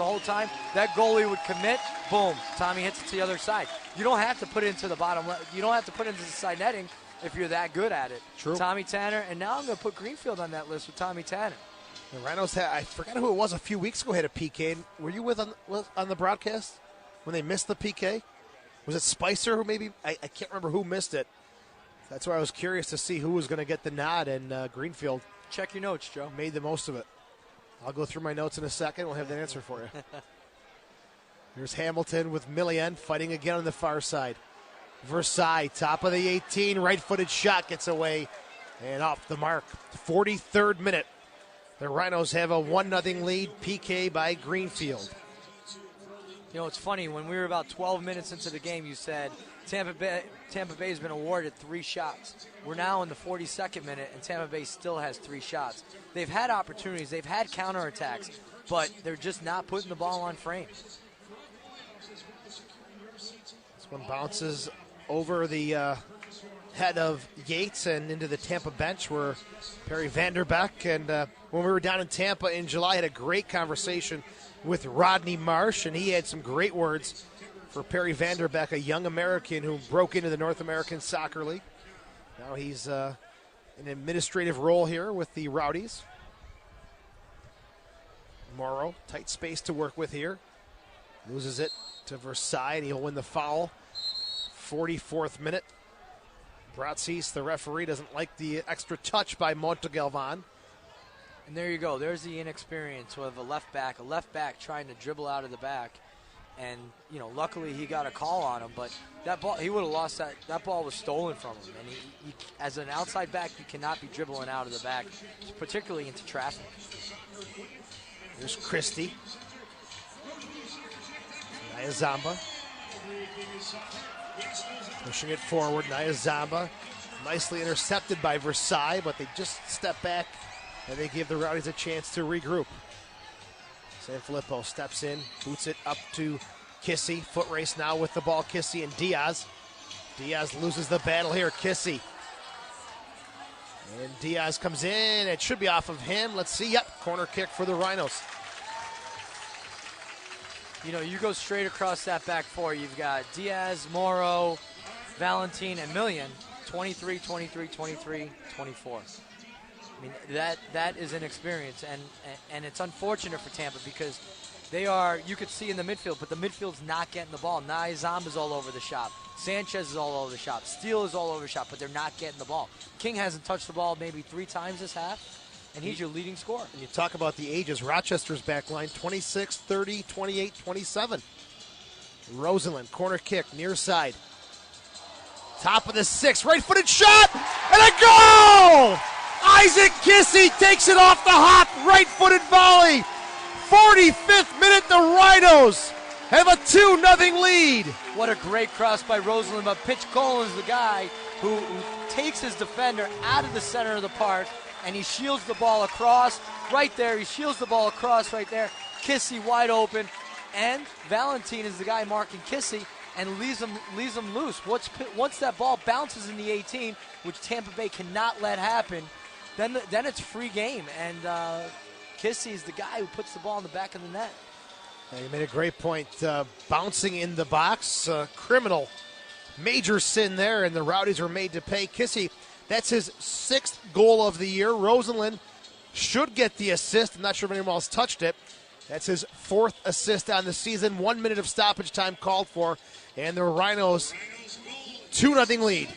whole time. That goalie would commit, boom, Tommy hits it to the other side. You don't have to put it into the bottom left. You don't have to put it into the side netting if you're that good at it. True. Tommy Tanner, and now I'm going to put Greenfield on that list with Tommy Tanner. The Rhinos I forgot who it was a few weeks ago, had a PK. Were you on the broadcast when they missed the PK? Was it Spicer who maybe? I can't remember who missed it. That's why I was curious to see who was going to get the nod, and Greenfield. Check your notes, Joe. Made the most of it. I'll go through my notes in a second. We'll have that answer for you. Here's Hamilton with Millian fighting again on the far side. Versailles, top of the 18, right-footed shot gets away and off the mark. 43rd minute. The Rhinos have a 1-0 lead, PK by Greenfield. You know, it's funny, when we were about 12 minutes into the game, you said Tampa Bay has been awarded 3 shots. We're now in the 42nd minute, and Tampa Bay still has 3 shots. They've had opportunities, they've had counterattacks, but they're just not putting the ball on frame. This one bounces over the head of Yates and into the Tampa bench, where Perry Vanderbeck, and when we were down in Tampa in July, had a great conversation with Rodney Marsh, and he had some great words for Perry Vanderbeck, a young American who broke into the North American Soccer League. Now he's in an administrative role here with the Rowdies. Morrow, tight space to work with here. Loses it to Versailles, and he'll win the foul. 44th minute. Bratsis, the referee, doesn't like the extra touch by Montegalvan. And there you go. There's the inexperience of a left back trying to dribble out of the back. And, you know, luckily he got a call on him, but that ball, he would have lost that. That ball was stolen from him. And he, as an outside back, you cannot be dribbling out of the back, particularly into traffic. Here's Christie. Nyazamba. Pushing it forward. Nyazamba nicely intercepted by Versailles, but they just step back and they give the Rowdies a chance to regroup. Sanfilippo steps in, boots it up to Kissi. Foot race now with the ball, Kissi and Diaz. Diaz loses the battle here, Kissi. And Diaz comes in. It should be off of him. Let's see. Yep, corner kick for the Rhinos. You know, you go straight across that back four. You've got Diaz, Morrow, Valentin, and Millian. 23, 23, 23, 24. I mean, that is an experience, and it's unfortunate for Tampa because they are, you could see in the midfield, but the midfield's not getting the ball. Nyazamba's all over the shop. Sanchez is all over the shop. Steele is all over the shop, but they're not getting the ball. King hasn't touched the ball maybe 3 times this half, and he's your leading scorer. And you talk about the ages. Rochester's back line, 26, 30, 28, 27. Rosenlund, corner kick, near side. Top of the 6, right-footed shot, and a goal! Isaac Kissi takes it off the hop, right-footed volley. 45th minute, the Rhinos have a 2-0 lead. What a great cross by Rosenlund, but Pitch Colin's the guy who takes his defender out of the center of the park, and he shields the ball across right there. He shields the ball across right there. Kissi wide open, and Valentin is the guy marking Kissi and leaves him loose. Once that ball bounces in the 18, which Tampa Bay cannot let happen, then it's free game, and Kissi is the guy who puts the ball in the back of the net. Yeah, you made a great point. Bouncing in the box, criminal, major sin there, and the Rowdies are made to pay. Kissi, that's his 6th goal of the year. Rosenlund should get the assist. I'm not sure if anyone else touched it. That's his 4th assist on the season. 1 minute of stoppage time called for, and the Rhinos 2-0 lead.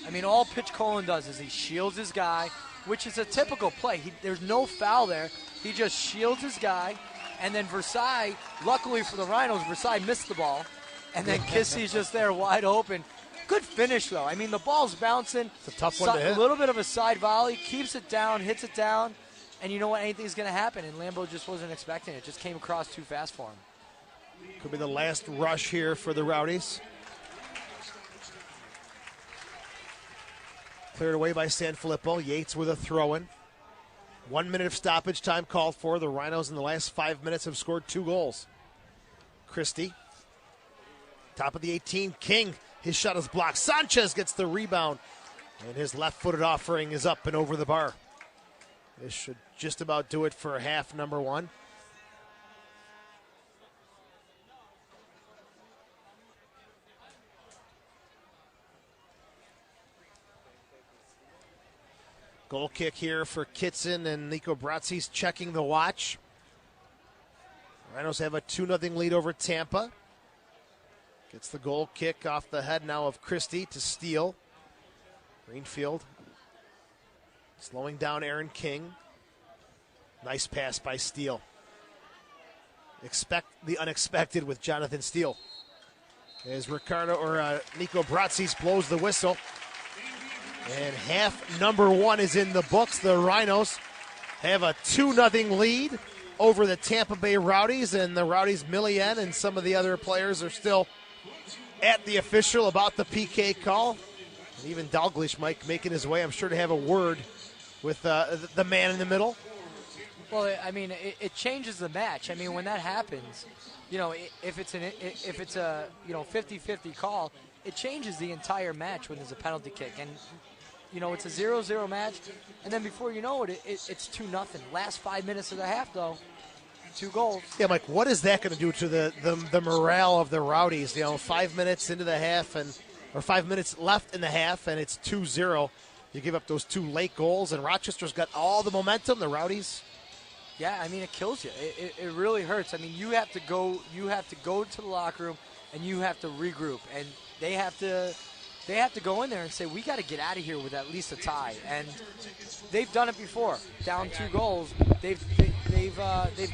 I mean, all Pitch Colin does is he shields his guy, which is a typical play. There's no foul there. He just shields his guy. And then Versailles, luckily for the Rhinos, Versailles missed the ball. And then Kissi's just there wide open. Good finish, though. I mean, the ball's bouncing. It's a tough one to hit. A little bit of a side volley, keeps it down, hits it down. And you know what? Anything's going to happen. And Lambeau just wasn't expecting it. Just came across too fast for him. Could be the last rush here for the Rowdies. Cleared away by Sanfilippo. Yates with a throw-in. 1 minute of stoppage time called for. The Rhinos in the last 5 minutes have scored 2 goals. Christie, top of the 18. King, his shot is blocked. Sanchez gets the rebound, and his left-footed offering is up and over the bar. This should just about do it for half number 1. Goal kick here for Kitson, and Nico Brazzi's checking the watch. Rhinos have a 2-0 lead over Tampa. Gets the goal kick off the head now of Christie to Steele. Greenfield slowing down Aaron King. Nice pass by Steele. Expect the unexpected with Jonathan Steele. As Nico Brazzi's blows the whistle. And half number 1 is in the books. The Rhinos have a 2-0 lead over the Tampa Bay Rowdies, and the Rowdies, Millien and some of the other players are still at the official about the PK call. And even Dalglish might making his way, I'm sure, to have a word with the man in the middle. Well, I mean, it changes the match. I mean, when that happens, you know, if it's a 50-50 call, it changes the entire match when there's a penalty kick. And you know, it's a 0-0 match, and then before you know it, it's 2-0. Last 5 minutes of the half, though, 2 goals. Yeah, Mike, what is that going to do to the morale of the Rowdies? You know, 5 minutes into the half, or 5 minutes left in the half, and it's 2-0. You give up those 2 late goals, and Rochester's got all the momentum. The Rowdies. Yeah, I mean, it kills you. It really hurts. I mean, you have to go to the locker room, and you have to regroup, and they have to go in there and say, we got to get out of here with at least a tie. And they've done it before. Down 2 goals, they've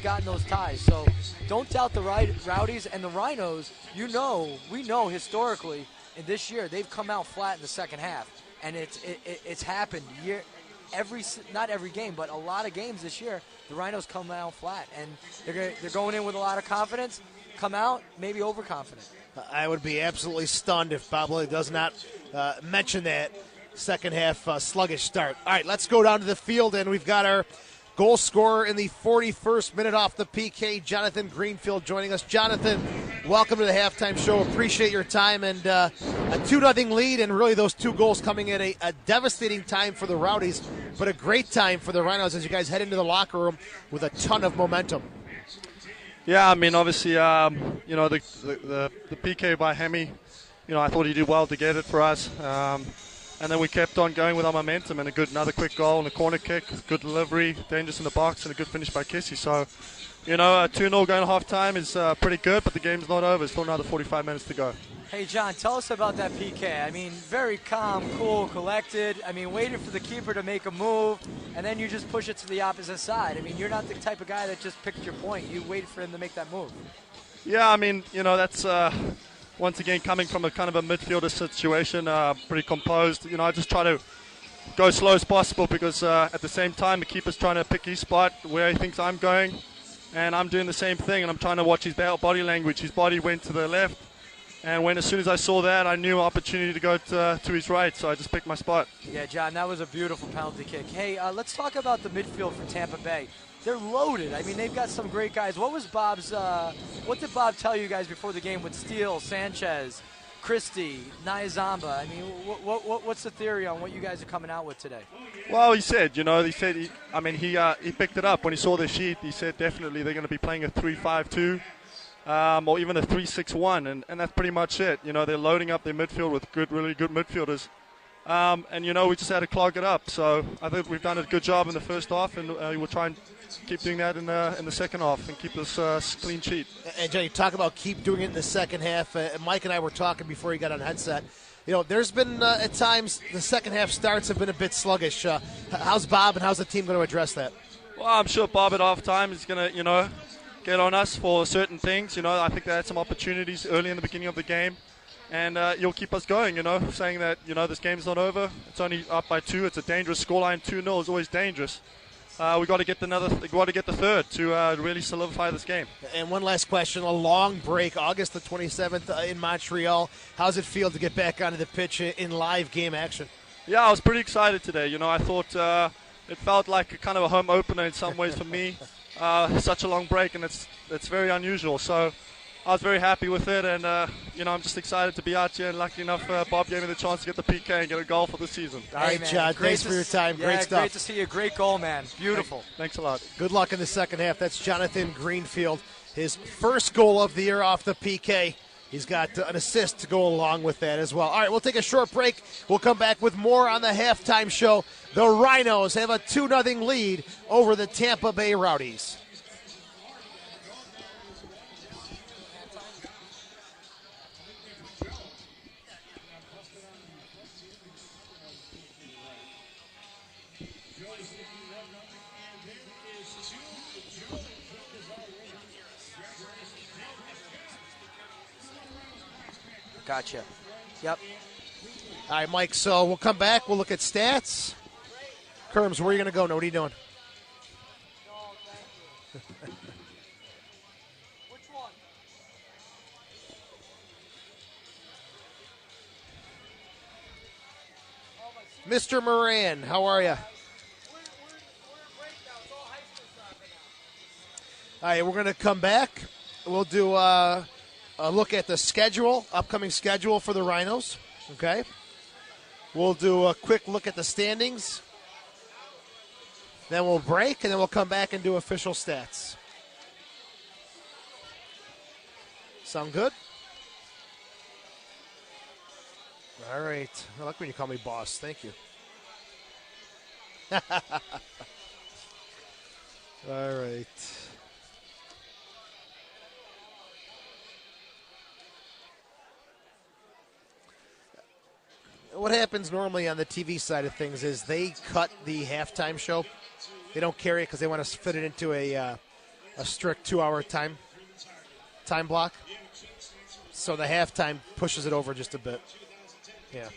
gotten those ties. So don't doubt the Rowdies and the Rhinos. We know historically in this year they've come out flat in the second half, and it's happened not every game, but a lot of games this year. The Rhinos come out flat, and they're going in with a lot of confidence. Come out maybe overconfident. I would be absolutely stunned if Bob Lilly does not mention that second half sluggish start. All right, let's go down to the field, and we've got our goal scorer in the 41st minute off the PK, Jonathan Greenfield, joining us. Jonathan, welcome to the halftime show. Appreciate your time, and a 2-0 lead, and really those 2 goals coming at a devastating time for the Rowdies, but a great time for the Rhinos as you guys head into the locker room with a ton of momentum. Yeah, I mean, obviously, the PK by Hemi, I thought he did well to get it for us. And then we kept on going with our momentum, and another quick goal and a corner kick, good delivery, dangerous in the box, and a good finish by Kissi. So, a 2-0 going to halftime is pretty good, but the game's not over. Still another 45 minutes to go. Hey, John, tell us about that PK. I mean, very calm, cool, collected. I mean, waiting for the keeper to make a move, and then you just push it to the opposite side. I mean, you're not the type of guy that just picked your point. You waited for him to make that move. Yeah, I mean, that's once again coming from a kind of a midfielder situation, pretty composed. I just try to go slow as possible because at the same time the keeper's trying to pick his spot where he thinks I'm going, and I'm doing the same thing, and I'm trying to watch his body language. His body went to the left, and as soon as I saw that, I knew opportunity to go to his right, so I just picked my spot. Yeah, John, that was a beautiful penalty kick. Hey, let's talk about the midfield for Tampa Bay. They're loaded. I mean, they've got some great guys. What did Bob tell you guys before the game with Steele, Sanchez, Christie, Nyazamba? I mean, what's the theory on what you guys are coming out with today? Well, he said, he picked it up when he saw the sheet. He said definitely they're going to be playing a 3-5-2 or even a 3-6-1, and that's pretty much it. They're loading up their midfield with really good midfielders. We just had to clog it up. So I think we've done a good job in the first half, and we'll try and keep doing that in the second half and keep this clean sheet. And Johnny, talk about keep doing it in the second half. Mike and I were talking before he got on headset. There's been at times the second half starts have been a bit sluggish. How's Bob and how's the team going to address that? Well, I'm sure Bob at halftime is going to, get on us for certain things. I think they had some opportunities early in the beginning of the game. And you'll keep us going, saying that, this game's not over. It's only up by 2. It's a dangerous scoreline. 2-0 is always dangerous. We've got to get the third to really solidify this game. And one last question, a long break, August the 27th in Montreal. How's it feel to get back onto the pitch in live game action? Yeah, I was pretty excited today. I thought it felt like a kind of a home opener in some ways for me. Such a long break, and it's very unusual. So I was very happy with it, and I'm just excited to be out here. And lucky enough, Bob gave me the chance to get the PK and get a goal for the season. All right, John. Thanks for your time. Great stuff. Great to see you. Great goal, man. Beautiful. Thanks a lot. Good luck in the second half. That's Jonathan Greenfield. His first goal of the year off the PK. He's got an assist to go along with that as well. All right, we'll take a short break. We'll come back with more on the halftime show. The Rhinos have a 2-0 lead over the Tampa Bay Rowdies. Gotcha. Yep. All right, Mike, so we'll come back. We'll look at stats. Kerms, where are you going to go? No, what are you doing? Which one? Mr. Moran, how are you? All right, we're going to come back. We'll do a look at the schedule, upcoming schedule for the Rhinos. Okay. We'll do a quick look at the standings. Then we'll break, and then we'll come back and do official stats. Sound good? All right. I like when you call me boss. Thank you. All right. What happens normally on the TV side of things is they cut the halftime show. They don't carry it because they want to fit it into a strict 2-hour time block. So the halftime pushes it over just a bit. Yeah.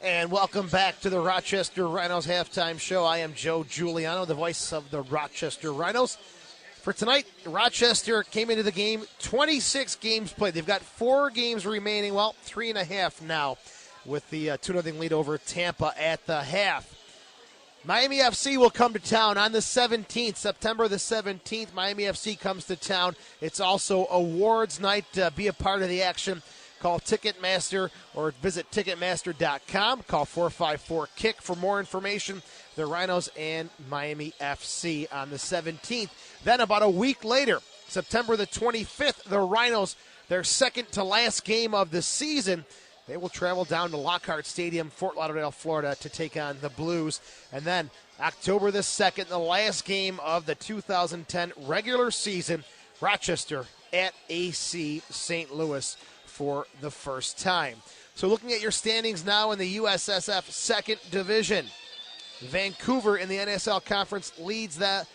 And welcome back to the Rochester Rhinos halftime show. I am Joe Giuliano, the voice of the Rochester Rhinos. For tonight, Rochester came into the game 26 games played. They've got 4 games remaining, 3.5 now, with the 2-0 lead over Tampa at the half. Miami FC will come to town on the 17th, September the 17th. Miami FC comes to town. It's also awards night. Be a part of the action. Call Ticketmaster or visit Ticketmaster.com. Call 454-KICK for more information. The Rhinos and Miami FC on the 17th. Then about a week later, September the 25th, the Rhinos, their second to last game of the season, They will travel down to Lockhart Stadium, Fort Lauderdale, Florida, to take on the Blues. And then October the 2nd, the last game of the 2010 regular season, Rochester at AC St. Louis for the first time. So looking at your standings now in the USSF second division, Vancouver in the NSL Conference leads that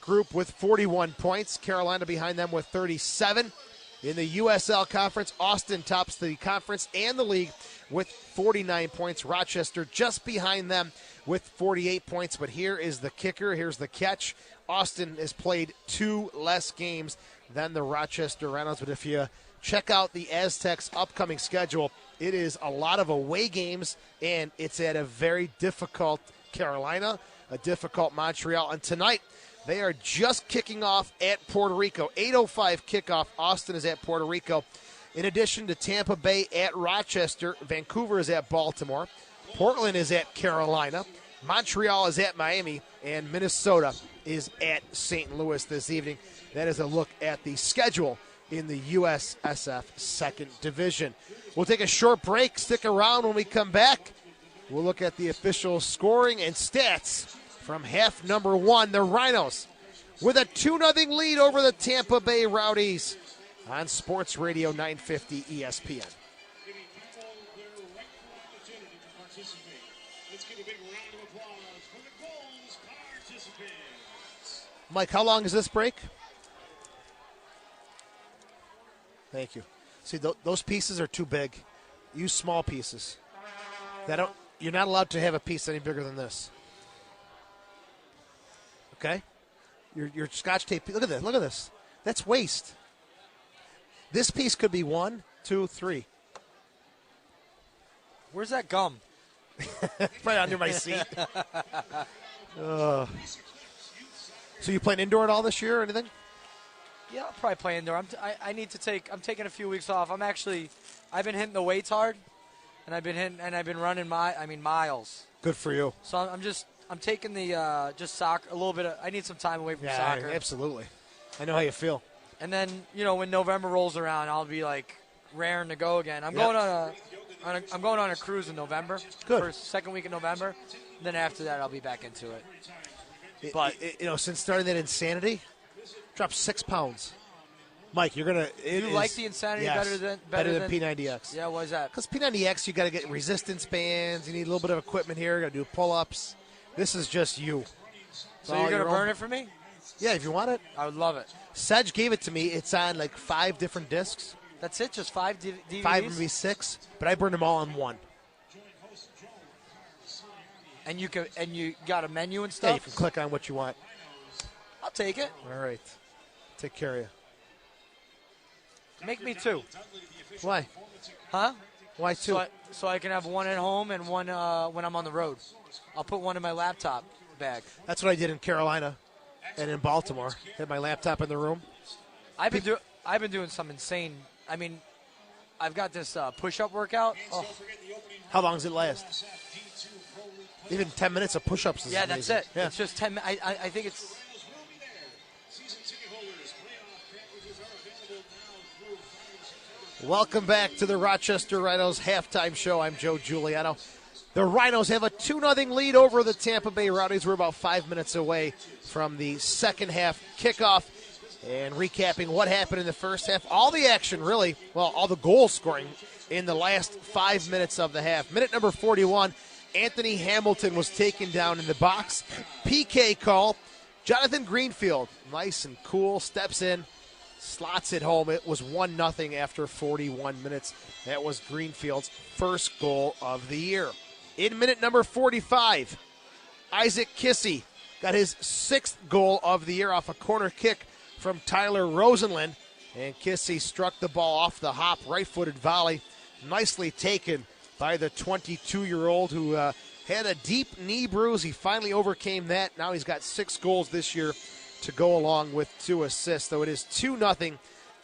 group with 41 points. Carolina behind them with 37. In the USL Conference, Austin tops the conference and the league with 49 points. Rochester just behind them with 48 points. But here is the kicker. Here's the catch. Austin has played 2 less games than the Rochester Rhinos. But if you check out the Aztecs' upcoming schedule, it is a lot of away games, and it's at a very difficult Carolina, a difficult Montreal. And tonight, they are just kicking off at Puerto Rico. 8:05 kickoff. Austin is at Puerto Rico. In addition to Tampa Bay at Rochester, Vancouver is at Baltimore. Portland is at Carolina. Montreal is at Miami. And Minnesota is at St. Louis this evening. That is a look at the schedule in the USSF second division. We'll take a short break. Stick around. When we come back, we'll look at the official scoring and stats from half number 1, the Rhinos with a 2-0 lead over the Tampa Bay Rowdies on Sports Radio 950 ESPN. Mike, how long is this break? Thank you. See, those pieces are too big. Use small pieces. You're not allowed to have a piece any bigger than this. Okay? Your Scotch tape. Look at this. Look at this. That's waste. This piece could be 1, 2, 3. Where's that gum? Right under my seat. So you playing indoor at all this year or anything? Yeah, I'll probably play indoor. I'm taking a few weeks off. I've been hitting the weights hard, and I've been running miles. Good for you. So I'm taking the just soccer a little bit. I need some time away from soccer. Absolutely. I know how you feel. And then when November rolls around, I'll be like raring to go again. I'm going on a cruise in November. Good. For second week in November. Then after that, I'll be back into it. But since starting that insanity, dropped 6 pounds. Mike, you're gonna. You like the insanity better than P90X? Yeah, why is that? Because P90X, you got to get resistance bands. You need a little bit of equipment here. You got to do pull-ups. This is just you. So you're gonna burn it for me? Yeah, if you want it. I would love it. Sedge gave it to me. It's on like 5 different discs. That's it, just 5 DVDs? 5, maybe 6, but I burned them all on one. And you got a menu and stuff? Yeah, you can click on what you want. I'll take it. All right. Take care of you. Make me 2. Why? Huh? Why 2? So I can have one at home and one when I'm on the road. I'll put one in my laptop bag. That's what I did in Carolina and in Baltimore. Had my laptop in the room. I've been doing some insane. I mean, I've got this push-up workout. Oh. How long does it last? Even 10 minutes of push-ups is amazing. That's it. Yeah. It's just 10 minutes. I think it's... Welcome back to the Rochester Rhinos halftime show. I'm Joe Giuliano. The Rhinos have a 2-0 lead over the Tampa Bay Rowdies. We're about 5 minutes away from the second half kickoff. And recapping what happened in the first half. All the action, really. Well, all the goal scoring in the last 5 minutes of the half. Minute number 41, Anthony Hamilton was taken down in the box. PK call. Jonathan Greenfield, nice and cool, steps in. Slots it home. It was 1-0 after 41 minutes. That was Greenfield's first goal of the year. In minute number 45, Isaac Kissi got his 6th goal of the year off a corner kick from Tyler Rosenlund. And Kissi struck the ball off the hop, right-footed volley. Nicely taken by the 22-year-old who had a deep knee bruise. He finally overcame that. Now he's got 6 goals this year to go along with 2 assists, though it is 2-0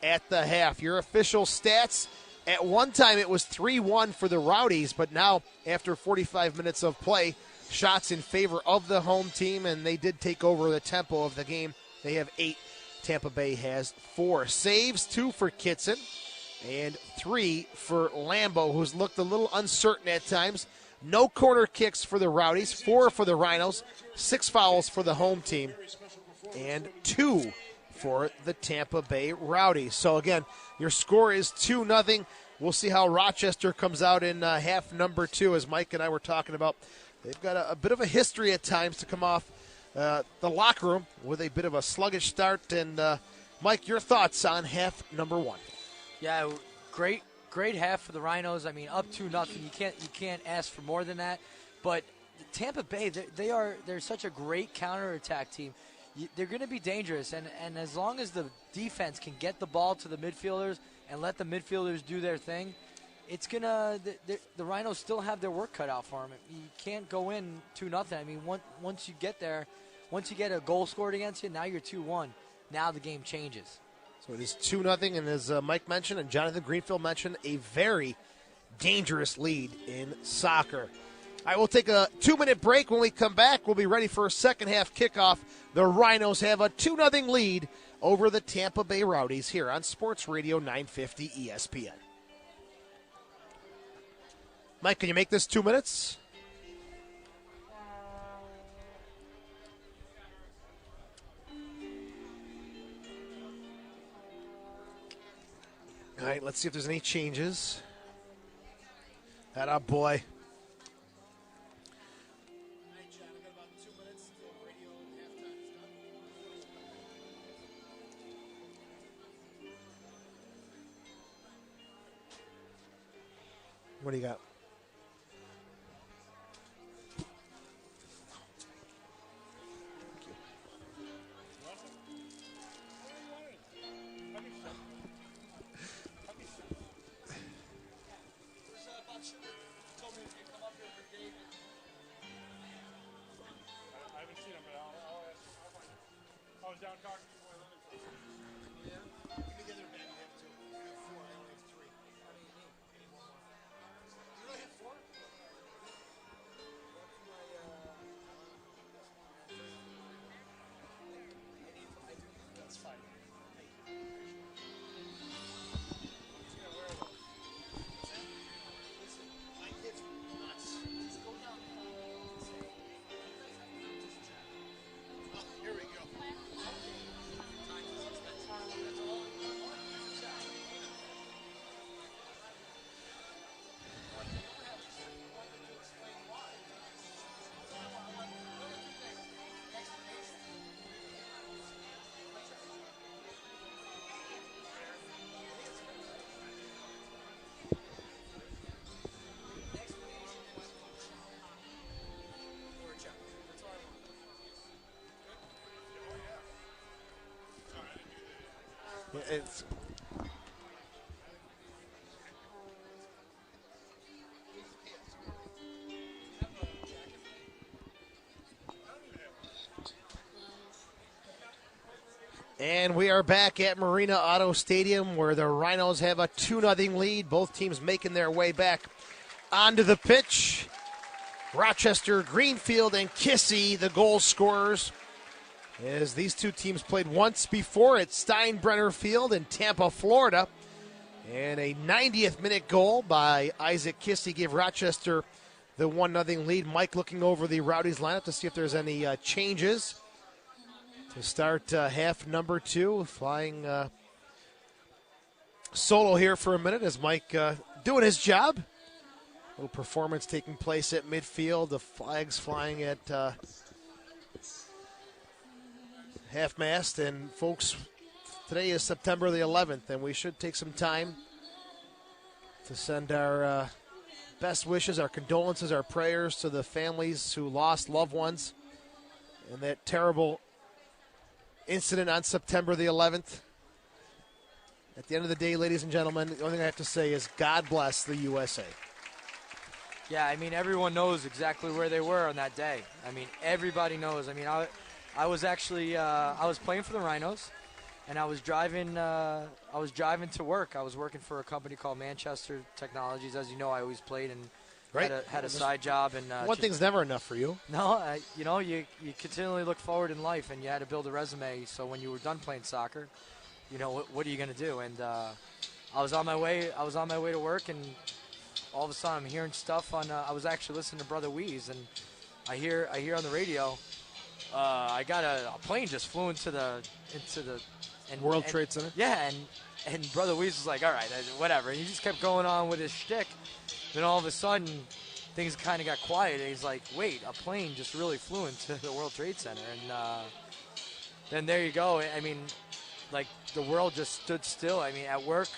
at the half. Your official stats, at one time it was 3-1 for the Rowdies, but now after 45 minutes of play, shots in favor of the home team, and they did take over the tempo of the game. They have 8. Tampa Bay has 4. Saves, 2 for Kitson, and 3 for Lambo, who's looked a little uncertain at times. No corner kicks for the Rowdies, 4 for the Rhinos, 6 fouls for the home team, and 2 for the Tampa Bay Rowdies. So again, your score is 2-0. We'll see how Rochester comes out in half number 2, as Mike and I were talking about. They've got a bit of a history at times to come off the locker room with a bit of a sluggish start. And Mike, your thoughts on half number 1? Yeah, great half for the Rhinos. I mean, up 2-0. You can't ask for more than that. But Tampa Bay, they're such a great counterattack team. They're going to be dangerous, and as long as the defense can get the ball to the midfielders and let the midfielders do their thing, it's gonna. The Rhinos still have their work cut out for them. You can't go in 2-0. I mean, once you get there, once you get a goal scored against you, now you're 2-1. Now the game changes. So it is 2-0, and as Mike mentioned and Jonathan Greenfield mentioned, a very dangerous lead in soccer. All right, we'll take a 2-minute break. When we come back, we'll be ready for a second half kickoff. The Rhinos have a 2-0 lead over the Tampa Bay Rowdies here on Sports Radio 950 ESPN. Mike, can you make this 2 minutes? All right, let's see if there's any changes. Atta boy. What do you got? It's and we are back at Marina Auto Stadium, where the Rhinos have a 2-0 lead. Both teams making their way back onto the pitch. Rochester, Greenfield, and Kissi, the goal scorers, as these two teams played once before at Steinbrenner Field in Tampa, Florida. And a 90th minute goal by Isaac Kissi gave Rochester the 1-0 lead. Mike looking over the Rowdies lineup to see if there's any changes to start half number 2. Flying solo here for a minute as Mike doing his job. A little performance taking place at midfield. The flags flying at half-mast. And folks, today is September the 11th, and we should take some time to send our best wishes, our condolences, our prayers to the families who lost loved ones in that terrible incident on September the 11th. At the end of the day, ladies and gentlemen, the only thing I have to say is God bless the USA. Yeah, I mean, everyone knows exactly where they were on that day. I mean, everybody knows. I mean, I was actually I was playing for the Rhinos, and I was driving to work. I was working for a company called Manchester Technologies. As you know, I always played and had a side job. And one thing's never enough for you. No, you continually look forward in life, and you had to build a resume. So when you were done playing soccer, what are you going to do? And I was on my way to work, and all of a sudden I'm hearing stuff on. I was actually listening to Brother Weeze, and I hear on the radio, I got a plane just flew into the World Trade Center. Yeah, and Brother Weeze was like, all right, whatever. And he just kept going on with his shtick. Then all of a sudden, things kind of got quiet, and he's like, wait, a plane just really flew into the World Trade Center. And then there you go. I mean, like, the world just stood still. I mean, at work,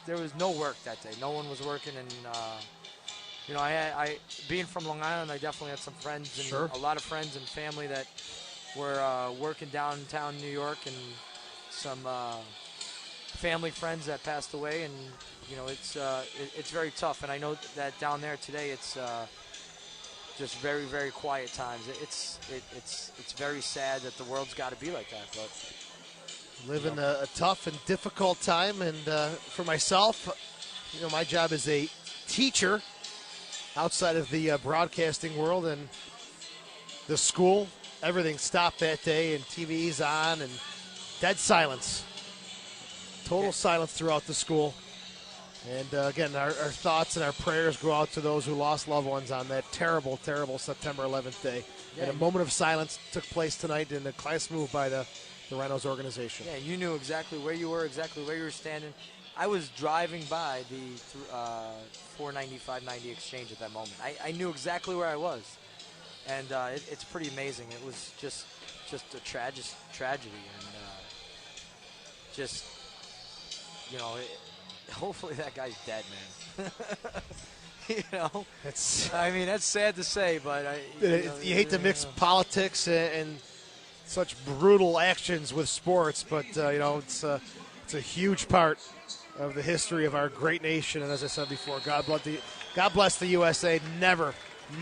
there was no work that day. No one was working, and I being from Long Island, I definitely had some friends and Sure. a lot of friends and family that were working downtown New York, and some family friends that passed away, and it's very tough. And I know that down there today, it's just very, very quiet times. It's very sad that the world's got to be like that, but. Living a tough and difficult time, and for myself, my job as a teacher outside of the broadcasting world and the school, everything stopped that day, and TV's on, and dead silence. Total silence throughout the school. And again, our thoughts and our prayers go out to those who lost loved ones on that terrible, terrible September 11th day. Yeah. And a moment of silence took place tonight in a class move by the Rhinos organization. Yeah, you knew exactly where you were, exactly where you were standing. I was driving by the 490-590 exchange at that moment. I knew exactly where I was, and it's pretty amazing. It was just a tragedy, and hopefully that guy's dead, man. That's sad to say, but you hate to mix politics and such brutal actions with sports, but it's a huge part of the history of our great nation. And as I said before, God bless the USA. Never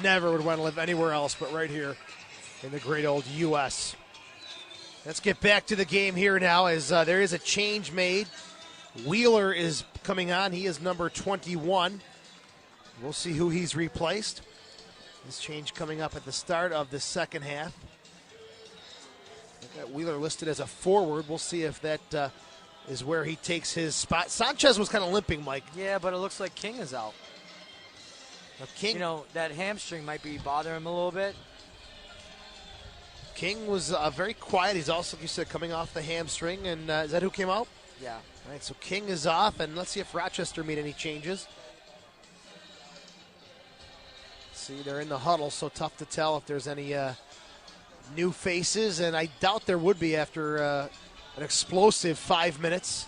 would want to live anywhere else but right here in the great old U.S. Let's get back to the game here now, as there is a change made. Wheeler is coming on. He is number 21. We'll see who he's replaced. This change coming up at the start of the second half. Got Wheeler listed as a forward. We'll see if that is where he takes his spot. Sanchez was kind of limping, Mike. Yeah, but it looks like King is out. King, that hamstring might be bothering him a little bit. King was very quiet. He's also, like you said, coming off the hamstring. And is that who came out? Yeah. All right, so King is off, and let's see if Rochester made any changes. See, they're in the huddle, so tough to tell if there's any new faces, and I doubt there would be after an explosive 5 minutes.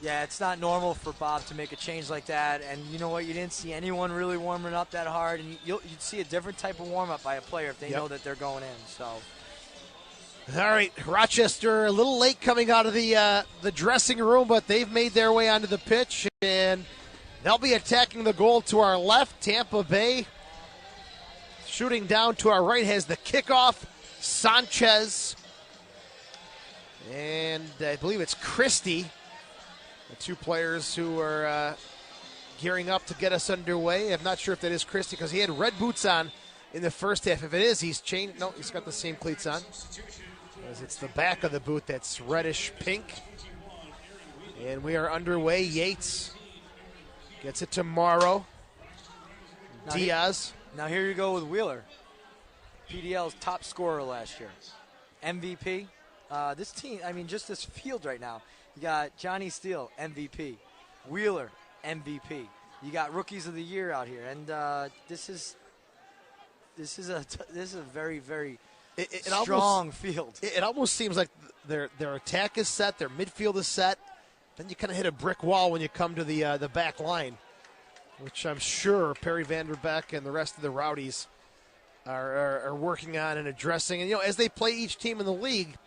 Yeah, it's not normal for Bob to make a change like that, and you know what? You didn't see anyone really warming up that hard, and you'd see a different type of warm-up by a player if they know that they're going in. So, all right, Rochester a little late coming out of the dressing room, but they've made their way onto the pitch, and they'll be attacking the goal to our left. Tampa Bay shooting down to our right has the kickoff. Sanchez. And I believe it's Christie. The two players who are gearing up to get us underway. I'm not sure if that is Christie because he had red boots on in the first half. If it is, he's changed. No, he's got the same cleats on. As it's the back of the boot that's reddish pink. And we are underway. Yates gets it to Morrow. Diaz. Now here you go with Wheeler. PDL's top scorer last year. MVP. This team, just this field right now. You got Johnny Steele, MVP. Wheeler, MVP. You got rookies of the year out here, and this is a very, very strong field. It almost seems like their attack is set, their midfield is set. Then you kind of hit a brick wall when you come to the back line, which I'm sure Perry Vanderbeek and the rest of the Rowdies are working on and addressing. And as they play each team in the league,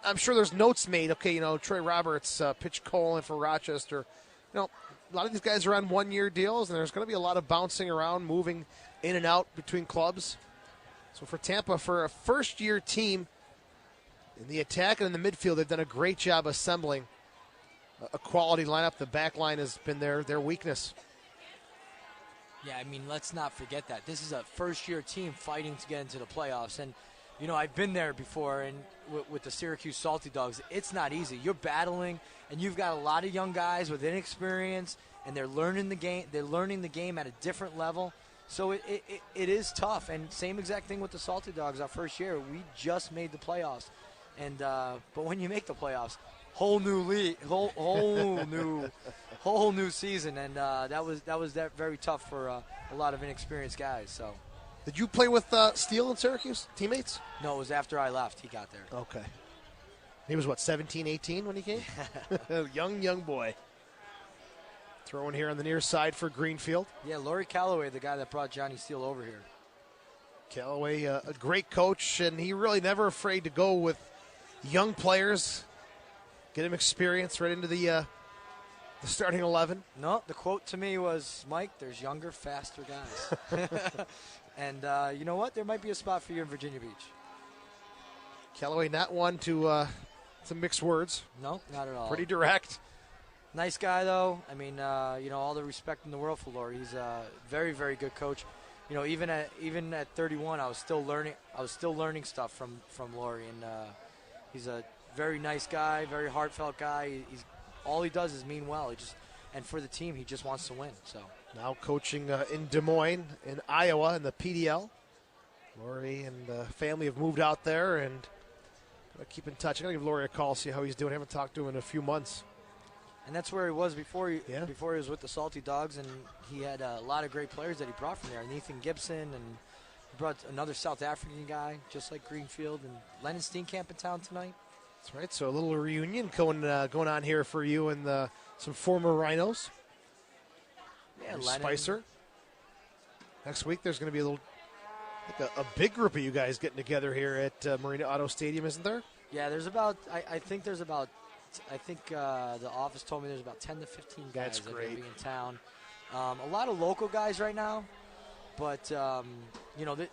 I'm sure there's notes made. Okay, Trey Roberts pitched Colin for Rochester. A lot of these guys are on one-year deals, and there's going to be a lot of bouncing around, moving in and out between clubs. So for Tampa, for a first-year team in the attack and in the midfield, they've done a great job assembling a quality lineup. The back line has been their weakness. Yeah, let's not forget that. This is a first-year team fighting to get into the playoffs. And I've been there before, and with the Syracuse Salty Dogs, it's not easy. You're battling, and you've got a lot of young guys with inexperience, and they're learning the game. They're learning the game at a different level. So it is tough. And same exact thing with the Salty Dogs. Our first year, we just made the playoffs, and but when you make the playoffs, whole new league, whole new season, and that was very tough for a lot of inexperienced guys. So. Did you play with Steele in Syracuse, teammates? No, it was after I left. He got there. Okay. He was, 17, 18 when he came? young boy. Throwing here on the near side for Greenfield. Yeah, Laurie Calloway, the guy that brought Johnny Steele over here. Calloway, a great coach, and he really never afraid to go with young players, get him experience right into the starting 11. No, the quote to me was, Mike, there's younger, faster guys. And you know what? There might be a spot for you in Virginia Beach. Callaway not one to mix words. No, not at all. Pretty direct. Nice guy, though. I mean, all the respect in the world for Laurie. He's a very, very good coach. Even at 31, I was still learning stuff from Laurie, and he's a very nice guy, very heartfelt guy. He's all he does is mean well. And for the team, he just wants to win. So. Now coaching in Des Moines, in Iowa, in the PDL. Laurie and the family have moved out there, and keep in touch. I'm going to give Laurie a call, see how he's doing. I haven't talked to him in a few months. And that's where he was before he was with the Salty Dogs, and he had a lot of great players that he brought from there. Nathan Gibson, and he brought another South African guy, just like Greenfield, and Lennon Steenkamp in town tonight. That's right. So a little reunion going on here for you and some former Rhinos. Yeah, Spicer. Next week there's going to be a big group of you guys getting together here at Marina Auto Stadium, isn't there? Yeah, there's about I think the office told me there's about 10 to 15 guys That's that are great. going to be in town. A lot of local guys right now, but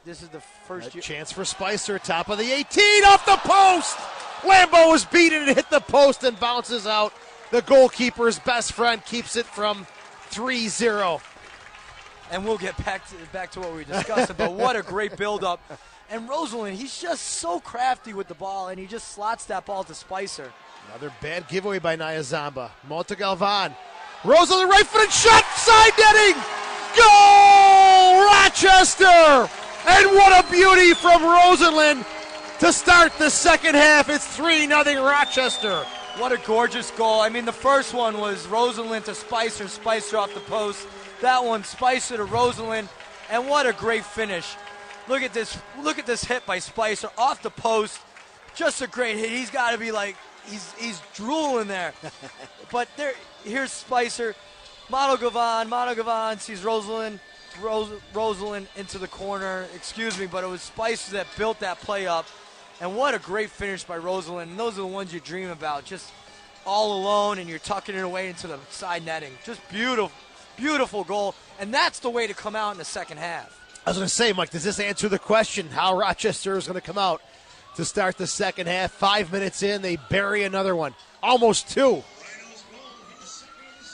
this is the first year. Chance for Spicer, top of the 18, off the post. Lambeau was beaten and hit the post and bounces out. The goalkeeper's best friend keeps it from 3-0. And we'll get back to what we were discussing, but what a great build-up. And Rosenlund, he's just so crafty with the ball, and he just slots that ball to Spicer. Another bad giveaway by Nia Zamba. Montegalvan. Rosenlund, right-footed shot, side netting. Goal, Rochester! And what a beauty from Rosenlund to start the second half. It's 3-0 Rochester. What a gorgeous goal. I mean, the first one was Rosenlund to Spicer, Spicer off the post. That one, Spicer to Rosenlund, and what a great finish. Look at this hit by Spicer off the post. Just a great hit. He's got to be like, he's drooling there. But here's Spicer. Montegalvan sees Rosenlund into the corner. Excuse me, but it was Spicer that built that play up. And what a great finish by Rosenlund. And those are the ones you dream about, just all alone, and you're tucking it away into the side netting. Just beautiful. Beautiful goal, and that's the way to come out in the second half. I was going to say, Mike, does this answer the question how Rochester is going to come out to start the second half? 5 minutes in, they bury another one. Almost two.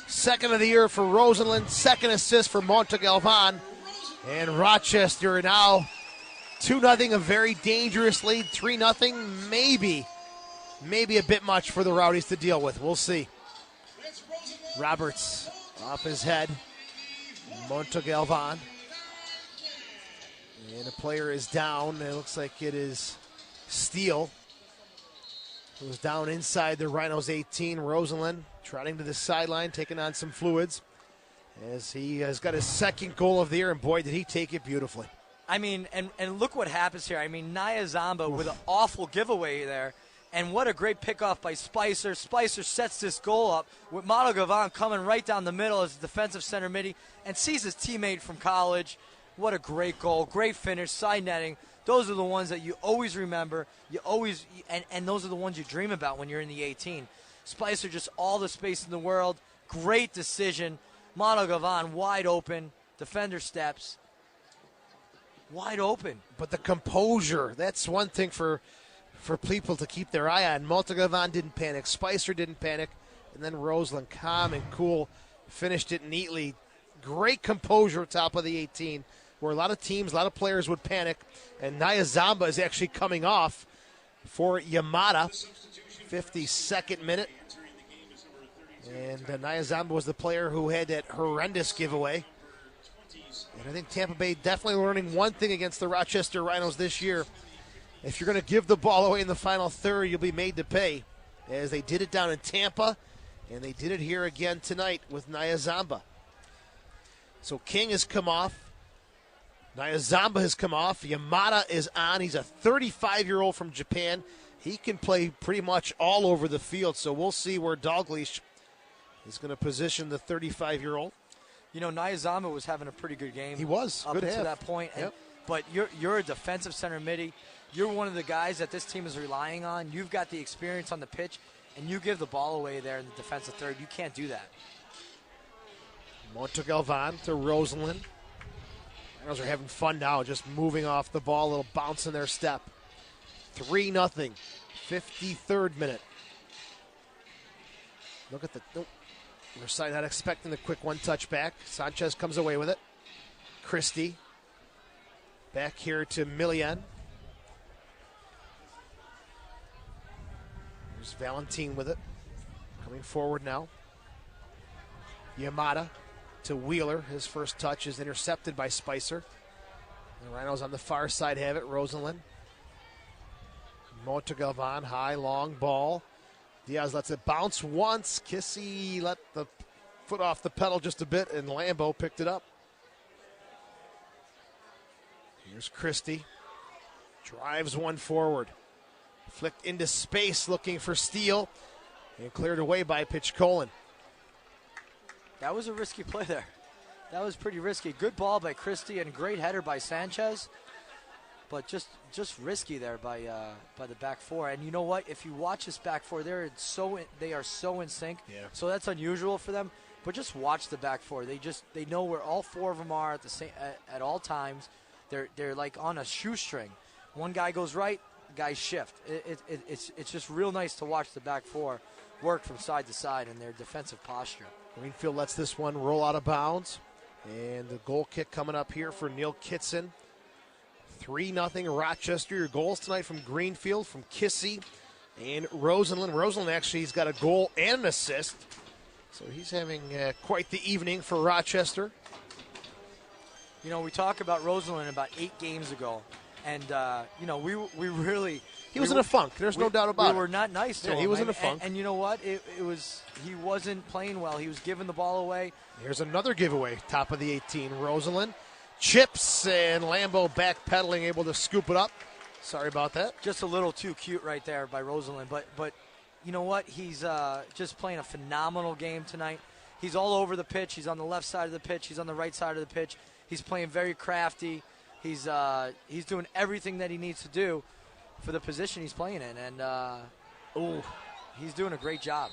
Second of the year for Rosenlund, second assist for Montegalvan. And Rochester now 2-0, a very dangerous lead. 3-0, maybe a bit much for the Rowdies to deal with. We'll see. Roberts off his head. Montegalvan. And the player is down. It looks like it is Steele, who's down inside the Rhinos 18. Rosenlund trotting to the sideline, taking on some fluids as he has got his second goal of the year, and boy, did he take it beautifully. I mean, and look what happens here. I mean, Nia Zamba with an awful giveaway there. And what a great pickoff by Spicer. Spicer sets this goal up with Montegalvan coming right down the middle as a defensive center midi and sees his teammate from college. What a great goal. Great finish, side netting. Those are the ones that you always remember. And those are the ones you dream about when you're in the 18. Spicer just all the space in the world. Great decision. Montegalvan wide open. Defender steps. Wide open. But the composure, that's one thing for people to keep their eye on. Montegalvan didn't panic. Spicer didn't panic. And then Rosenlund, calm and cool, finished it neatly. Great composure top of the 18 where a lot of teams, a lot of players would panic, and Nyazamba is actually coming off for Yamada. 52nd minute. And Nyazamba was the player who had that horrendous giveaway. And I think Tampa Bay definitely learning one thing against the Rochester Rhinos this year. If you're going to give the ball away in the final third, you'll be made to pay. As they did it down in Tampa, and they did it here again tonight with Nyazamba. So King has come off. Nyazamba has come off. Yamada is on. He's a 35-year-old from Japan. He can play pretty much all over the field, so we'll see where Dalglish is going to position the 35-year-old. You know, Nyazamba was having a pretty good game. He was. Up good until half. that point. Yep. But you're a defensive center midi. You're one of the guys that this team is relying on. You've got the experience on the pitch, and you give the ball away there in the defensive third. You can't do that. Montegalvan to Rosenlund. Rhinos are having fun now, just moving off the ball, a little bounce in their step. 3-0, 53rd minute. Look at the, nope. We're not expecting the quick one-touch back. Sanchez comes away with it. Christie. Back here to Milian. There's Valentin with it. Coming forward now. Yamada to Wheeler. His first touch is intercepted by Spicer. The Rhinos on the far side have it. Rosenlund. Montegalvan, high, long ball. Diaz lets it bounce once. Kissi let the foot off the pedal just a bit, and Lambo picked it up. Here's Christie. Drives one forward. Flicked into space looking for Steele, and cleared away by Pitchkolin. That was a risky play there. That was pretty risky. Good ball by Christie and great header by Sanchez. But just risky there by the back four. And you know what? If you watch this back four, they are so in sync. Yeah. So that's unusual for them. But just watch the back four. They know where all four of them are at the same at all times. They're like on a shoestring. One guy goes right, the guys shift. It's just real nice to watch the back four work from side to side in their defensive posture. Greenfield lets this one roll out of bounds. And the goal kick coming up here for Neil Kitson. 3-0 Rochester. Your goals tonight from Greenfield, from Kissi and Rosenlund. Rosenlund actually has got a goal and an assist. So he's having quite the evening for Rochester. You know, we talked about Rosenlund about 8 games ago. And, you know, we really... He was in a funk. There's no doubt about it. We were not nice to him. He was in a funk. And you know what? He wasn't playing well. He was giving the ball away. Here's another giveaway. Top of the 18. Rosenlund chips, and Lambo backpedaling, able to scoop it up. Sorry about that. Just a little too cute right there by Rosenlund. But you know what? He's just playing a phenomenal game tonight. He's all over the pitch. He's on the left side of the pitch. He's on the right side of the pitch. He's playing very crafty. He's doing everything that he needs to do for the position he's playing in. And, he's doing a great job.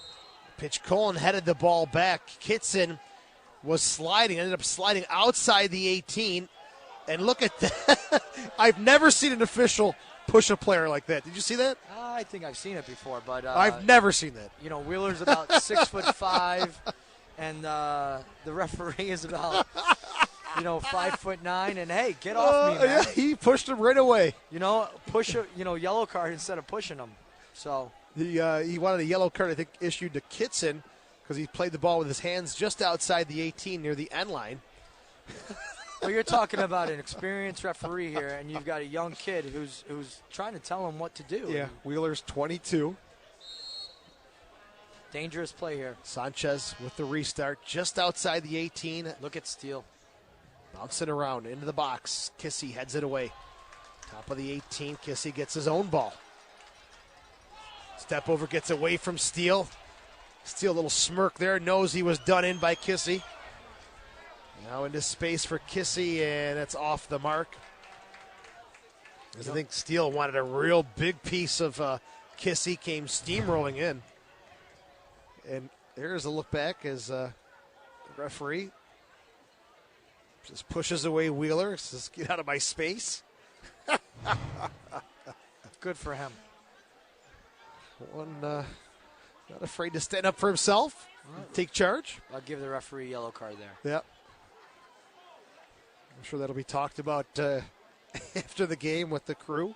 Pitchkolin headed the ball back. Kitson was sliding, ended up sliding outside the 18. And look at that. I've never seen an official push a player like that. Did you see that? I think I've seen it before, but I've never seen that. You know, Wheeler's about 6'5", and the referee is about 5'9", and hey, get off me, man. Yeah, he pushed him right away. You know, yellow card instead of pushing him. So he wanted a yellow card, I think, issued to Kitson because he played the ball with his hands just outside the 18 near the end line. Well, you're talking about an experienced referee here, and you've got a young kid who's trying to tell him what to do. Yeah, Wheeler's 22. Dangerous play here. Sanchez with the restart just outside the 18. Look at Steele. Bouncing around into the box. Kissi heads it away. Top of the 18. Kissi gets his own ball. Step over, gets away from Steele. Steele, a little smirk there. Knows he was done in by Kissi. Now into space for Kissi, and it's off the mark. I think Steele wanted a real big piece of Kissi, came steamrolling in. And there's a look back as the referee just pushes away Wheeler. Says, get out of my space. Good for him. One not afraid to stand up for himself, take charge. I'll give the referee a yellow card there. Yep. I'm sure that'll be talked about after the game with the crew.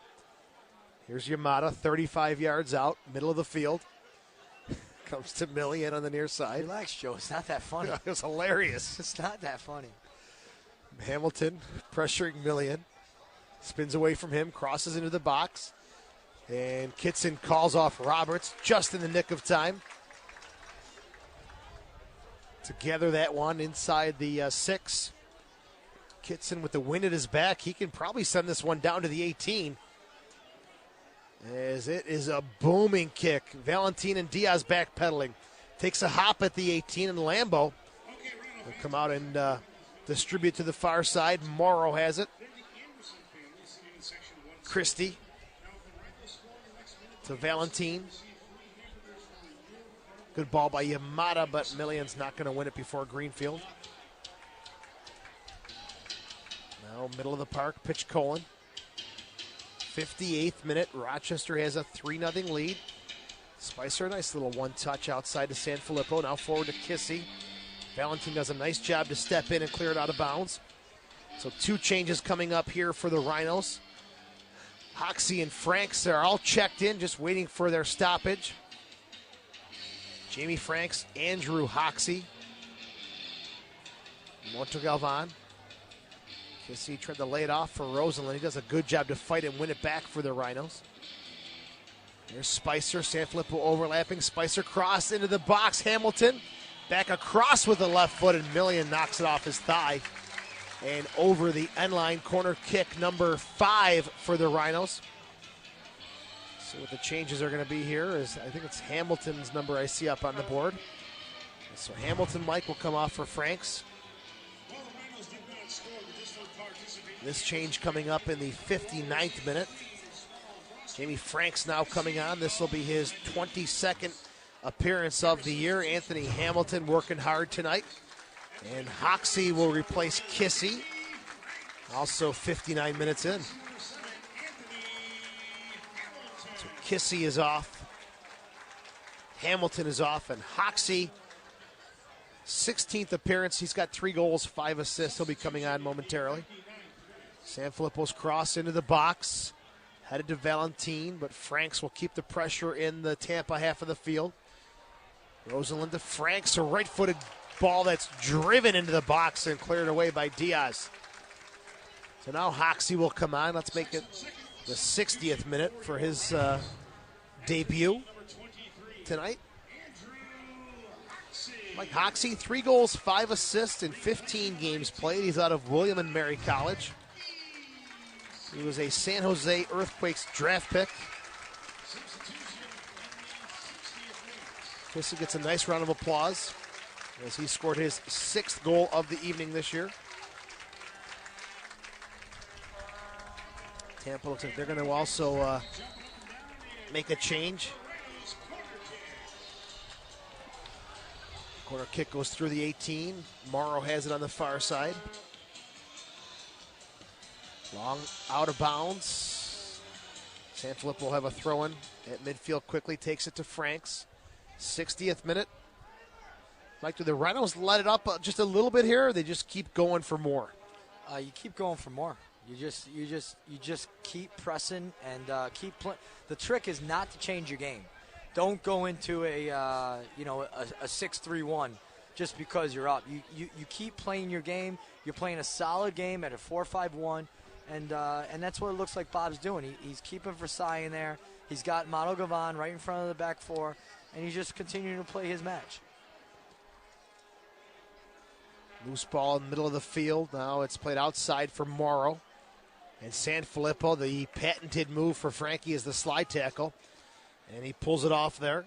Here's Yamada, 35 yards out, middle of the field. Comes to Millian on the near side. Relax, Joe. It's not that funny. It was hilarious. It's not that funny. Hamilton pressuring Millian. Spins away from him, crosses into the box. And Kitson calls off Roberts just in the nick of time to gather that one inside the 6. Kitson with the wind at his back. He can probably send this one down to the 18. As it is a booming kick. Valentin and Diaz backpedaling. Takes a hop at the 18, and Lambo will come out and distribute to the far side. Morrow has it. Christie to Valentin. Good ball by Yamada, but Millian's not going to win it before Greenfield. Now middle of the park, pitch Colin. 58th minute, Rochester has a 3-0 lead. Spicer, a nice little one-touch outside to Sanfilippo. Now forward to Kissi. Valentin does a nice job to step in and clear it out of bounds. So 2 changes coming up here for the Rhinos. Hoxie and Franks are all checked in, just waiting for their stoppage. Jamie Franks, Andrew Hoxie. Montegalvan. Kissi tried to lay it off for Rosenlund. He does a good job to fight and win it back for the Rhinos. There's Spicer. Sanfilippo overlapping. Spicer cross into the box. Hamilton back across with the left foot, and Millian knocks it off his thigh. And over the end line, corner kick number 5 for the Rhinos. So what the changes are going to be here is, I think it's Hamilton's number I see up on the board. So Hamilton, Mike, will come off for Franks. This change coming up in the 59th minute. Jamie Franks now coming on. This will be his 22nd appearance of the year. Anthony Hamilton working hard tonight. And Hoxie will replace Kissi. Also 59 minutes in. So Kissi is off. Hamilton is off. And Hoxie, 16th appearance. He's got 3 goals, 5 assists. He'll be coming on momentarily. Sanfilippo's cross into the box. Headed to Valentin, but Franks will keep the pressure in the Tampa half of the field. Rosenlund to Franks, a right-footed ball that's driven into the box and cleared away by Diaz. So now Hoxie will come on. Let's make it the 60th minute for his debut tonight. Mike Hoxie, 3 goals, 5 assists in 15 games played. He's out of William and Mary College. He was a San Jose Earthquakes draft pick. Kissi gets a nice round of applause as he scored his 6th goal of the evening this year. Tampa looks like they're going to also make a change. Corner kick goes through the 18. Morrow has it on the far side. Long out of bounds. Sanfilippo will have a throw-in at midfield quickly. Takes it to Franks. 60th minute. Mike, do the Rhinos let it up just a little bit here, or they just keep going for more? You keep going for more. You just keep pressing and keep playing. The trick is not to change your game. Don't go into a 6-3-1 just because you're up. You keep playing your game. You're playing a solid game at a 4-5-1. And that's what it looks like Bob's doing. He's keeping Versailles in there. He's got Montegalvan right in front of the back 4, and he's just continuing to play his match. Loose ball in the middle of the field. Now it's played outside for Morrow. And Sanfilippo, the patented move for Frankie, is the slide tackle. And he pulls it off there.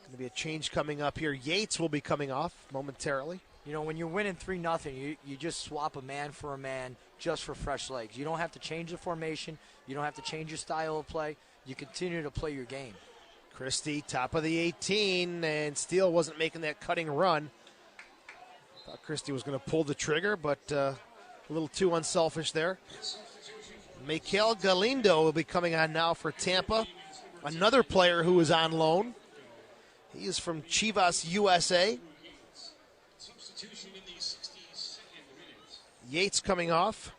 Going to be a change coming up here. Yates will be coming off momentarily. You know, when you're winning 3-0, you just swap a man for a man just for fresh legs. You don't have to change the formation. You don't have to change your style of play. You continue to play your game. Christie, top of the 18, and Steele wasn't making that cutting run. Thought Christie was going to pull the trigger, but a little too unselfish there. Mikel Galindo will be coming on now for Tampa. Another player who is on loan. He is from Chivas, USA. Yates coming off,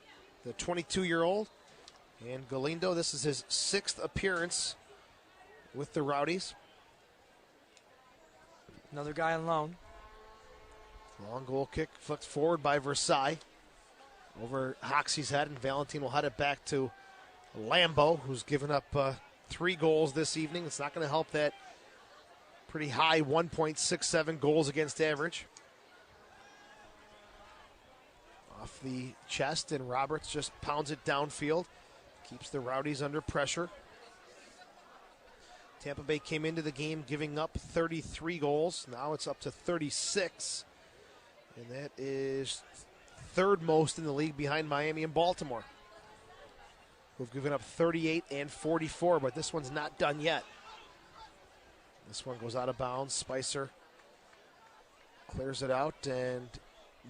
the 22-year-old. And Galindo, this is his 6th appearance with the Rowdies. Another guy on loan. Long goal kick flicked forward by Versailles over Hoxie's head, and Valentin will head it back to Lambo, who's given up 3 goals this evening. It's not going to help that pretty high 1.67 goals against average. Off the chest, and Roberts just pounds it downfield. Keeps the Rowdies under pressure. Tampa Bay came into the game giving up 33 goals. Now it's up to 36. And that is 3rd most in the league behind Miami and Baltimore, who've given up 38 and 44, but this one's not done yet. This one goes out of bounds. Spicer clears it out, and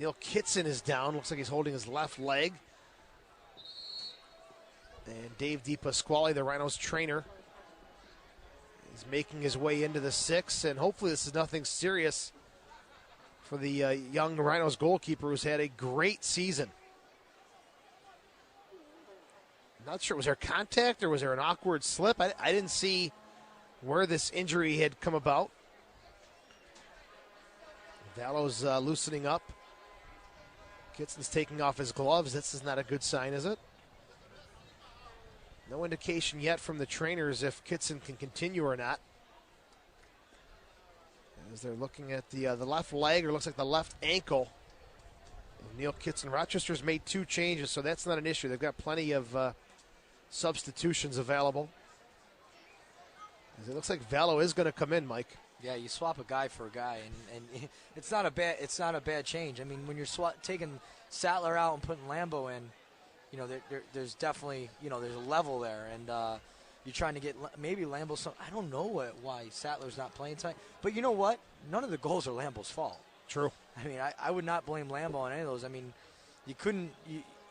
Neil Kitson is down. Looks like he's holding his left leg. And Dave DiPasquale, the Rhinos trainer, is making his way into the 6, and hopefully this is nothing serious for the young Rhinos goalkeeper, who's had a great season. I'm not sure, was there contact or was there an awkward slip? I didn't see where this injury had come about. Valo's loosening up. Kitson's taking off his gloves. This is not a good sign, is it? No indication yet from the trainers if Kitson can continue or not. As they're looking at the left leg, or looks like the left ankle of Neil Kitson. Rochester's made 2 changes, so that's not an issue. They've got plenty of substitutions available. As it looks like Valo is going to come in, Mike. Yeah, you swap a guy for a guy, and it's not a bad change. I mean, when you're taking Sattler out and putting Lambo in, you know, there's definitely, you know, there's a level there, and you're trying to get maybe Lambo some. I don't know why Sattler's not playing tonight, but you know what? None of the goals are Lambo's fault. True. I mean, I would not blame Lambo on any of those. I mean, you couldn't.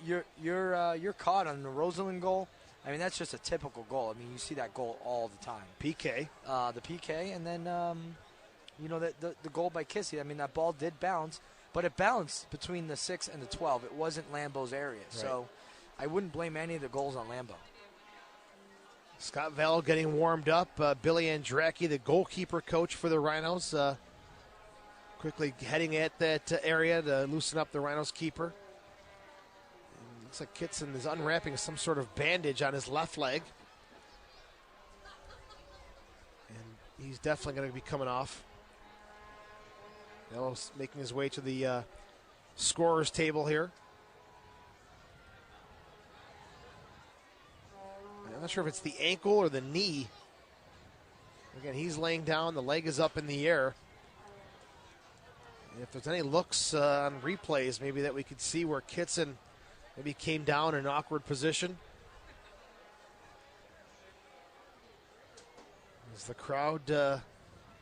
You're caught on the Rosenlund goal. I mean, that's just a typical goal. I mean, you see that goal all the time. PK. The PK, and then you know the goal by Kissi. I mean, that ball did bounce, but it bounced between the 6 and the 12. It wasn't Lambo's area, right. So I wouldn't blame any of the goals on Lambo. Scott Valo getting warmed up. Billy Andracki, the goalkeeper coach for the Rhinos, quickly heading at that area to loosen up the Rhinos keeper. And looks like Kitson is unwrapping some sort of bandage on his left leg. And he's definitely going to be coming off. Valo's making his way to the scorer's table here. I'm not sure if it's the ankle or the knee. Again, he's laying down. The leg is up in the air. And if there's any looks on replays, maybe that we could see where Kitson maybe came down in an awkward position. As the crowd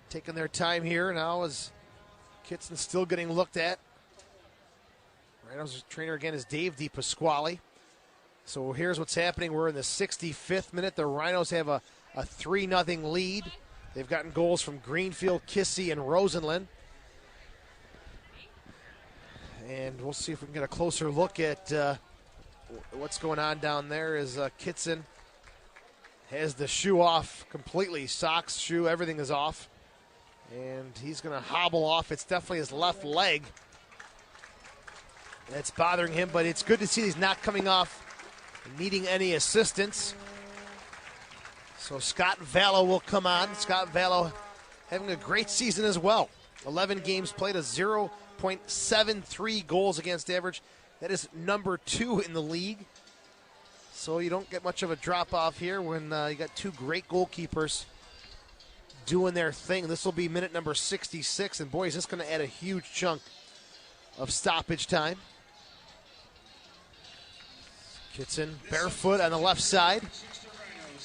taking their time here now, as Kitson's still getting looked at. Rhinos trainer again is Dave DiPasquale. So here's what's happening. We're in the 65th minute. The Rhinos have a 3-0 lead. They've gotten goals from Greenfield, Kissi, and Rosenlund. And we'll see if we can get a closer look at what's going on down there as Kitson has the shoe off completely. Socks, shoe, everything is off. And he's going to hobble off. It's definitely his left leg that's bothering him, but it's good to see he's not coming off needing any assistance. So Scott Valo will come on. Scott Valo having a great season as well. 11 games played, a 0.73 goals against average. That is number 2 in the league. So you don't get much of a drop-off here when you got 2 great goalkeepers doing their thing. This will be minute number 66, and boy, is this going to add a huge chunk of stoppage time. Kitson barefoot on the left side.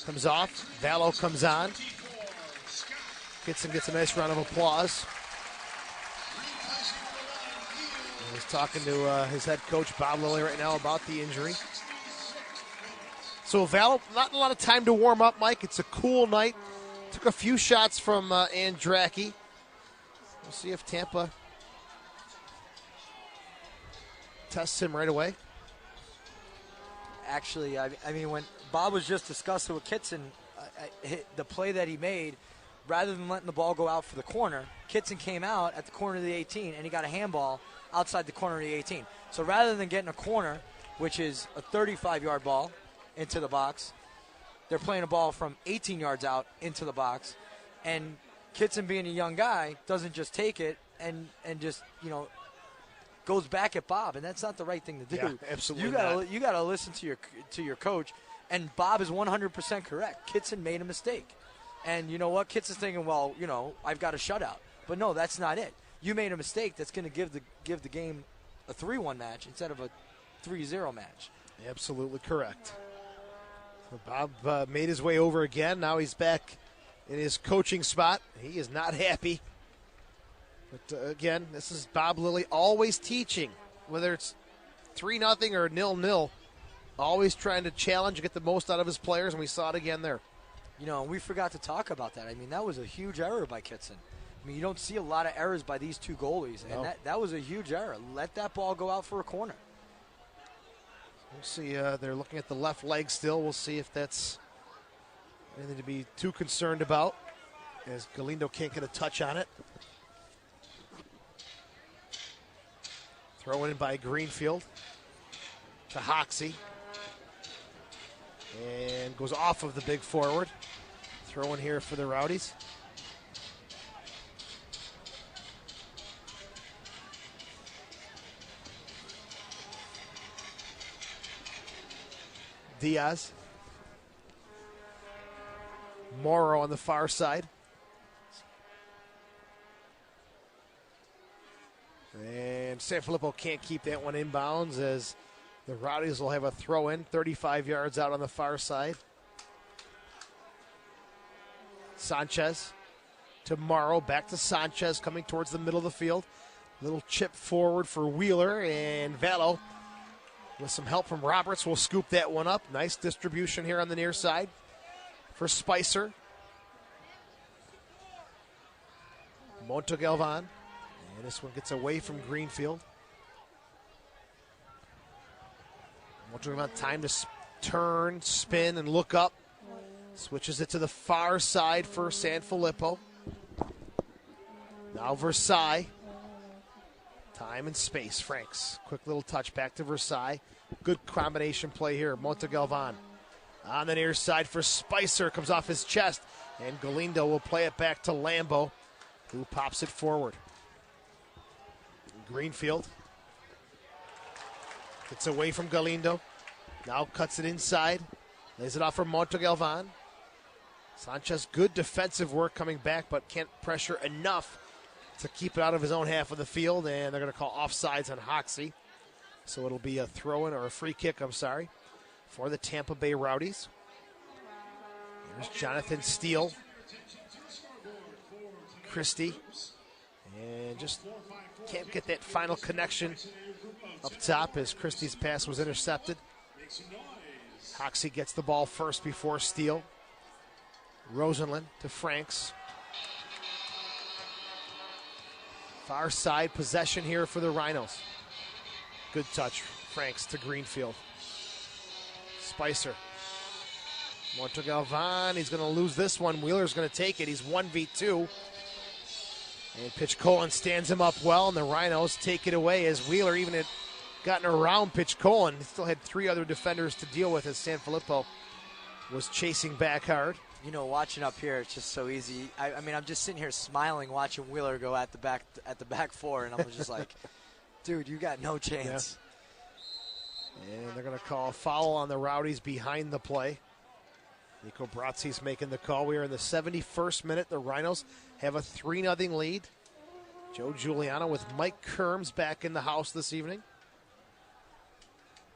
Comes off. Valo comes on. Kitson gets a nice round of applause. And he's talking to his head coach, Bob Lilly, right now about the injury. So Valo, not a lot of time to warm up, Mike. It's a cool night. Took a few shots from Andracki. We'll see if Tampa tests him right away. Actually, I mean, when Bob was just discussing with Kitson, the play that he made, rather than letting the ball go out for the corner, Kitson came out at the corner of the 18, and he got a handball outside the corner of the 18. So rather than getting a corner, which is a 35-yard ball into the box, they're playing a ball from 18 yards out into the box. And Kitson, being a young guy, doesn't just take it and just, goes back at Bob, and that's not the right thing to do. Yeah, absolutely You gotta listen to your coach, and Bob is 100% correct. Kitson made a mistake. And you know what? Kitson's thinking, well, I've got a shutout. But no, that's not it. You made a mistake that's going to give the game a 3-1 match instead of a 3-0 match. Absolutely correct. So Bob made his way over again. Now he's back in his coaching spot. He is not happy. But again, this is Bob Lilly always teaching, whether it's 3-0 or 0-0, always trying to challenge and get the most out of his players, and we saw it again there. We forgot to talk about that. I mean, that was a huge error by Kitson. I mean, you don't see a lot of errors by these two goalies, and that was a huge error. Let that ball go out for a corner. We'll see. They're looking at the left leg still. We'll see if that's anything to be too concerned about, as Galindo can't get a touch on it. Thrown in by Greenfield to Hoxie. And goes off of the big forward. Throw in here for the Rowdies. Diaz. Morrow on the far side. And Sanfilippo can't keep that one inbounds as the Rowdies will have a throw in 35 yards out on the far side. Sanchez to Morrow, back to Sanchez coming towards the middle of the field. Little chip forward for Wheeler, and Vallo with some help from Roberts will scoop that one up. Nice distribution here on the near side for Spicer. Montegalvan, and this one gets away from Greenfield. Montegalvan, time to turn, spin, and look up. Switches it to the far side for Sanfilippo. Now Versailles. Time and space. Franks. Quick little touch back to Versailles. Good combination play here. Montegalvan on the near side for Spicer. Comes off his chest. And Galindo will play it back to Lambo, who pops it forward. Greenfield gets away from Galindo. Now cuts it inside. Lays it off for Montegalvan. Sanchez, good defensive work coming back, but can't pressure enough to keep it out of his own half of the field, and they're going to call offsides on Hoxie. So it'll be a throw-in or a free kick, for the Tampa Bay Rowdies. There's Jonathan Steele. Christie. And just can't get that final connection up top as Christie's pass was intercepted. Hoxie gets the ball first before Steele. Rosenlund to Franks. Far side possession here for the Rhinos. Good touch. Franks to Greenfield. Spicer. Montegalvan, he's going to lose this one. Wheeler's going to take it. He's 1v2. And Pitch Colin stands him up well, and the Rhinos take it away as Wheeler even had gotten around Pitch Colin. He still had three other defenders to deal with as Sanfilippo was chasing back hard. Watching up here, it's just so easy. I mean, I'm just sitting here smiling, watching Wheeler go at the back four, and I'm just like, dude, you got no chance. Yeah. And they're going to call a foul on the Rowdies behind the play. Nico Brazzi's making the call. We are in the 71st minute. The Rhinos have a 3-0 lead. Joe Giuliano with Mike Kerms back in the house this evening.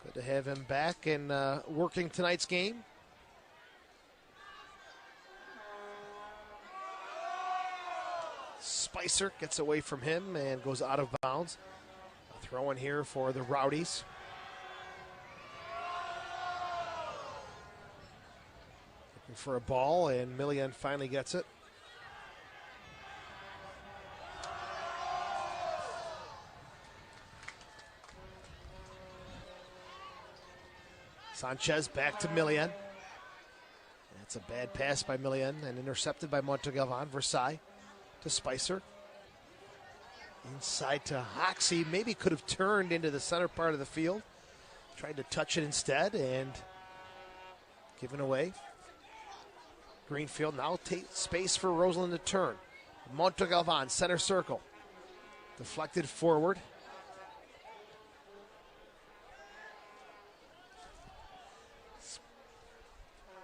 Good to have him back and working tonight's game. Spicer gets away from him and goes out of bounds. A throw in here for the Rowdies. Looking for a ball, and Millian finally gets it. Sanchez back to Millian. That's a bad pass by Millian and intercepted by Montegalvan. Versailles to Spicer. Inside to Hoxie. Maybe could have turned into the center part of the field. Tried to touch it instead and given away. Greenfield now takes space for Rosenlund to turn. Montegalvan, center circle. Deflected forward.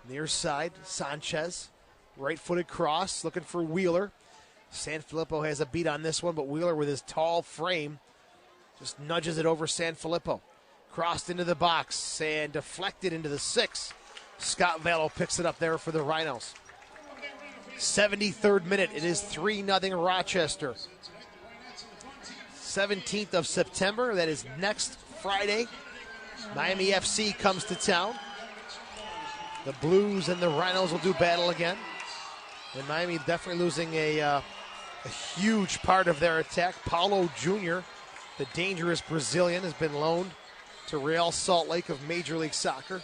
Near side, Sanchez. Right-footed cross, looking for Wheeler. Sanfilippo has a beat on this one, but Wheeler with his tall frame just nudges it over Sanfilippo. Crossed into the box and deflected into the 6. Scott Vallow picks it up there for the Rhinos. 73rd minute, it is 3-0 Rochester. 17th of September, that is next Friday. Miami FC comes to town. The Blues and the Rhinos will do battle again. And Miami definitely losing a huge part of their attack. Paulo Jr., the dangerous Brazilian, has been loaned to Real Salt Lake of Major League Soccer.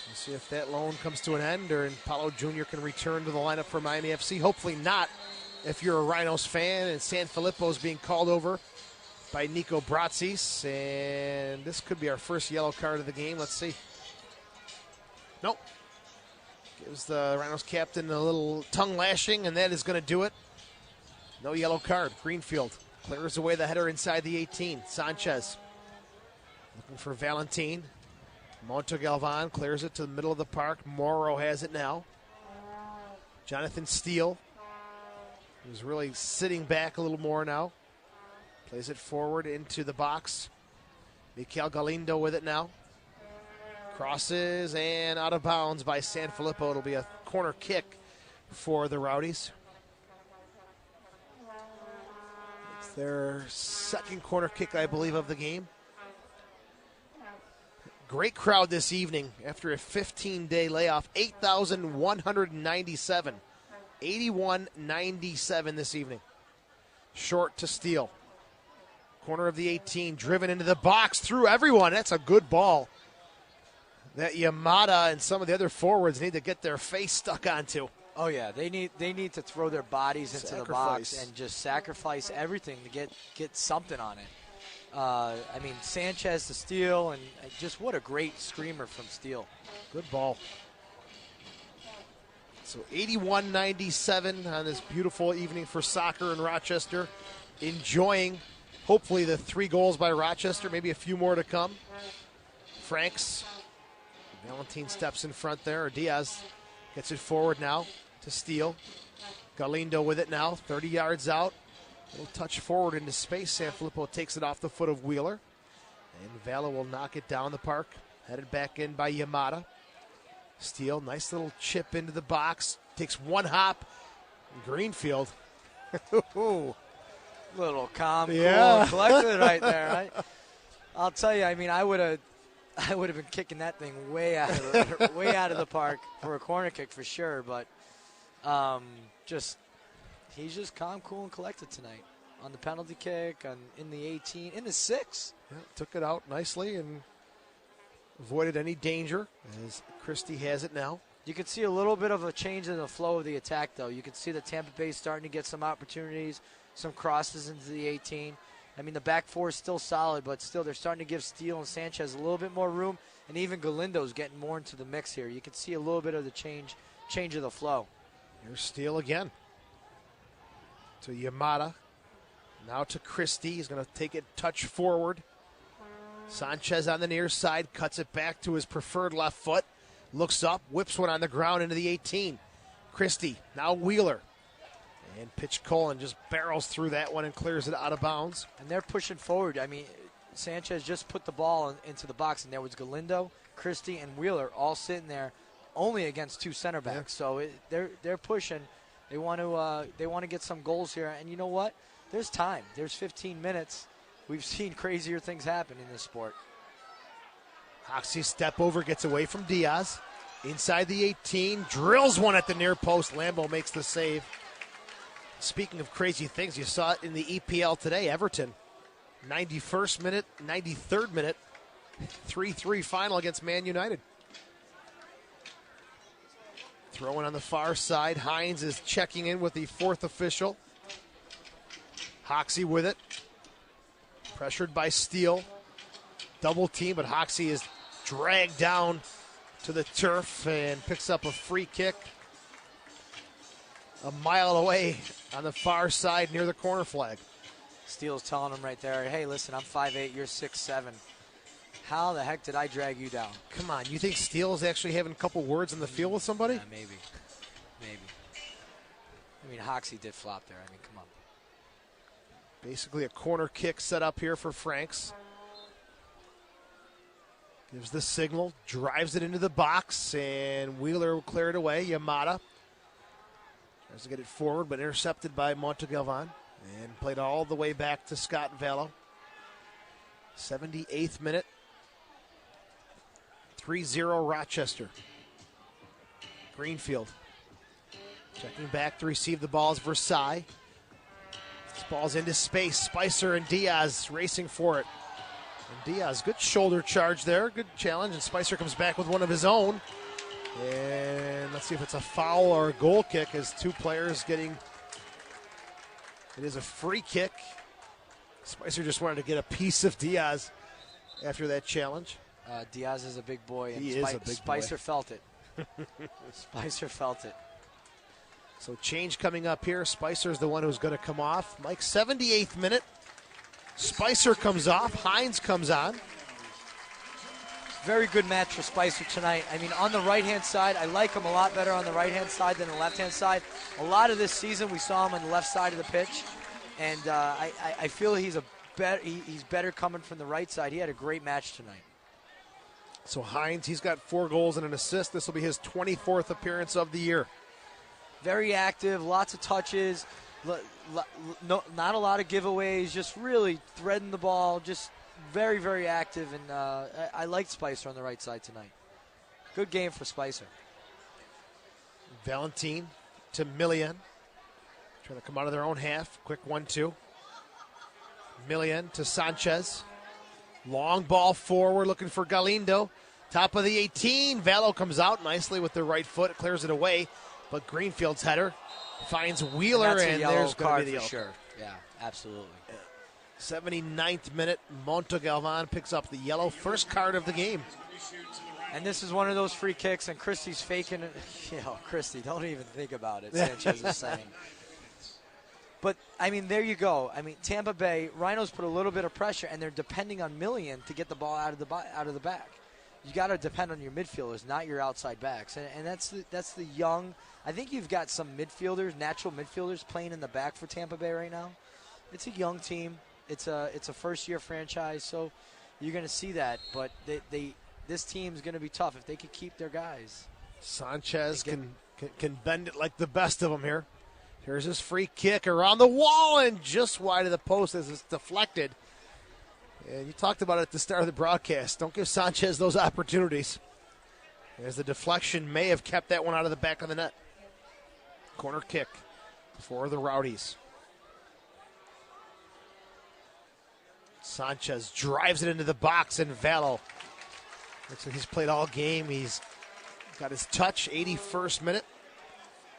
We'll see if that loan comes to an end or Paulo Jr. can return to the lineup for Miami FC. Hopefully not if you're a Rhinos fan, and Sanfilippo is being called over by Nico Brazis. And this could be our first yellow card of the game. Let's see. Nope. Gives the Rhinos captain a little tongue lashing, and that is going to do it. No yellow card. Greenfield clears away the header inside the 18. Sanchez looking for Valentin. Montegalvan clears it to the middle of the park. Morrow has it now. Jonathan Steele, who's really sitting back a little more now, plays it forward into the box. Mikel Galindo with it now. Crosses and out of bounds by Sanfilippo. It'll be a corner kick for the Rowdies. It's their second corner kick, I believe, of the game. Great crowd this evening after a 15-day layoff. 8,197. 81-97 this evening. Short to Steele. Corner of the 18, driven into the box through everyone. That's a good ball that Yamada and some of the other forwards need to get their face stuck onto. Oh yeah, they need to throw their bodies into the box and just sacrifice everything to get something on it. I mean, Sanchez to Steele, and just what a great screamer from Steele. Good ball. So 81-97 on this beautiful evening for soccer in Rochester. Enjoying, hopefully, the 3 goals by Rochester, maybe a few more to come. Franks. Valentin steps in front there. Or Diaz gets it forward now to Steele. Galindo with it now, 30 yards out. Little touch forward into space. Sanfilippo takes it off the foot of Wheeler. And Vallow will knock it down the park. Headed back in by Yamada. Steele, nice little chip into the box. Takes one hop. Greenfield. Little calm, cool, and collected right there. Right? I'll tell you, I mean, I would have been kicking that thing way out of the park for a corner kick for sure. But he's just calm, cool, and collected tonight on the penalty kick, in the 18, in the 6. Yeah, took it out nicely and avoided any danger as Christie has it now. You can see a little bit of a change in the flow of the attack, though. You can see that Tampa Bay is starting to get some opportunities, some crosses into the 18. I mean, the back four is still solid, but still they're starting to give Steele and Sanchez a little bit more room, and even Galindo's getting more into the mix here. You can see a little bit of the change of the flow. Here's Steele again. To Yamada. Now to Christie. He's going to take it touch forward. Sanchez on the near side. Cuts it back to his preferred left foot. Looks up. Whips one on the ground into the 18. Christie. Now Wheeler. And Pitch Colin just barrels through that one and clears it out of bounds. And they're pushing forward. I mean, Sanchez just put the ball into the box, and there was Galindo, Christie, and Wheeler all sitting there only against 2 center backs. So they're pushing. They want to get some goals here, and you know what? There's time. There's 15 minutes. We've seen crazier things happen in this sport. Hoxie step over, gets away from Diaz. Inside the 18, drills one at the near post. Lambo makes the save. Speaking of crazy things, you saw it in the EPL today. Everton, 91st minute, 93rd minute. 3-3 final against Man United. Throwing on the far side. Hines is checking in with the fourth official. Hoxie with it. Pressured by Steele. Double team, but Hoxie is dragged down to the turf and picks up a free kick a mile away on the far side near the corner flag. Steele's telling him right there, hey, listen, I'm 5'8", you're 6'7". How the heck did I drag you down? Come on, you think Steele's actually having a couple words in the field with somebody? Yeah, maybe. I mean, Hoxie did flop there. I mean, come on. Basically a corner kick set up here for Franks. Gives the signal, drives it into the box, and Wheeler will clear it away. Yamada tries to get it forward, but intercepted by Montegalvan and played all the way back to Scott Vallow. 78th minute. 3-0 Rochester. Greenfield checking back to receive the ball is Versailles. This ball's into space. Spicer and Diaz racing for it. And Diaz, good shoulder charge there, good challenge, and Spicer comes back with one of his own. And let's see if it's a foul or a goal kick as two players getting, it is a free kick. Spicer just wanted to get a piece of Diaz after that challenge. Diaz is a big boy, and He is a big Spicer boy. felt it. Spicer felt it. So change coming up here. Spicer's the one who's going to come off. Mike, 78th minute. Spicer comes off. Hines comes on. Very good match for Spicer tonight. I mean, on the right-hand side, I like him a lot better on the right-hand side than the left-hand side. A lot of this season, we saw him on the left side of the pitch, and I feel he's better coming from the right side. He had a great match tonight. So Hines, he's got 4 goals and an assist. This will be his 24th appearance of the year. Very active, lots of touches, not a lot of giveaways, just really threading the ball, just very, very active, and I liked Spicer on the right side tonight. Good game for Spicer. Valentin to Millian. Trying to come out of their own half. Quick 1-2. Millian to Sanchez. Long ball forward, looking for Galindo. Top of the 18. Vallow comes out nicely with the right foot, clears it away. But Greenfield's header finds Wheeler, and there's going to be the yellow. Sure. Yeah, absolutely. 79th minute, Montegalvan picks up the yellow, first card of the game. And this is one of those free kicks, and Christie's faking it. Christie, don't even think about it, Sanchez is saying. But, I mean, there you go. I mean, Tampa Bay, Rhinos put a little bit of pressure, and they're depending on Millian to get the ball out of the back. You got to depend on your midfielders, not your outside backs. And that's the young. I think you've got some midfielders, natural midfielders, playing in the back for Tampa Bay right now. It's a young team. It's a first-year franchise, so you're going to see that. But this team's going to be tough if they can keep their guys. Sanchez can bend it like the best of them here. Here's his free kick around the wall and just wide of the post as it's deflected. And you talked about it at the start of the broadcast. Don't give Sanchez those opportunities, as the deflection may have kept that one out of the back of the net. Corner kick for the Rowdies. Sanchez drives it into the box, and Vallow looks like he's played all game. He's got his touch, 81st minute.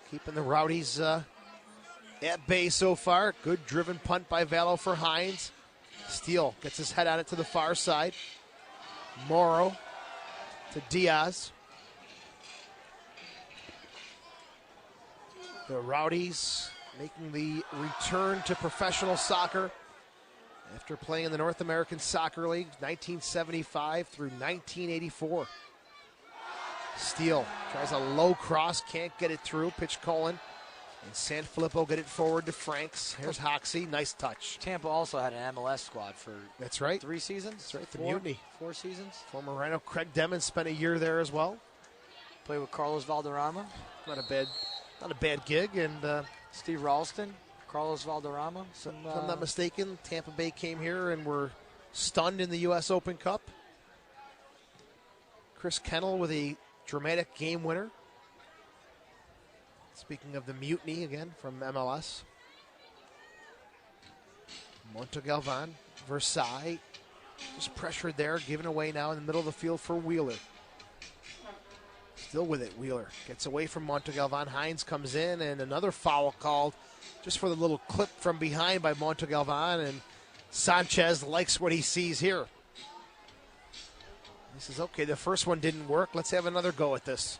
Keeping the Rowdies at bay so far. Good driven punt by Vallow for Hines. Steele gets his head on it to the far side. Morrow to Diaz. The Rowdies making the return to professional soccer after playing in the North American Soccer League 1975 through 1984. Steele tries a low cross, can't get it through. Pitch Colin. And Sanfilippo get it forward to Franks. Here's Hoxie. Nice touch. Tampa also had an MLS squad for That's right. 3 seasons. That's right, the Mutiny. 4 seasons. Former Rhino Craig Demon spent a year there as well. Played with Carlos Valderrama. Not a bad gig. And Steve Ralston, Carlos Valderrama. if I'm not mistaken, Tampa Bay came here and were stunned in the U.S. Open Cup. Chris Kennel with a dramatic game winner. Speaking of the Mutiny, again, from MLS. Montegalvan, Versailles, Just pressured there, given away now in the middle of the field for Wheeler. Still with it, Wheeler gets away from Montegalvan. Hines comes in, and another foul called just for the little clip from behind by Montegalvan, and Sanchez likes what he sees here. He says, okay, the first one didn't work. Let's have another go at this.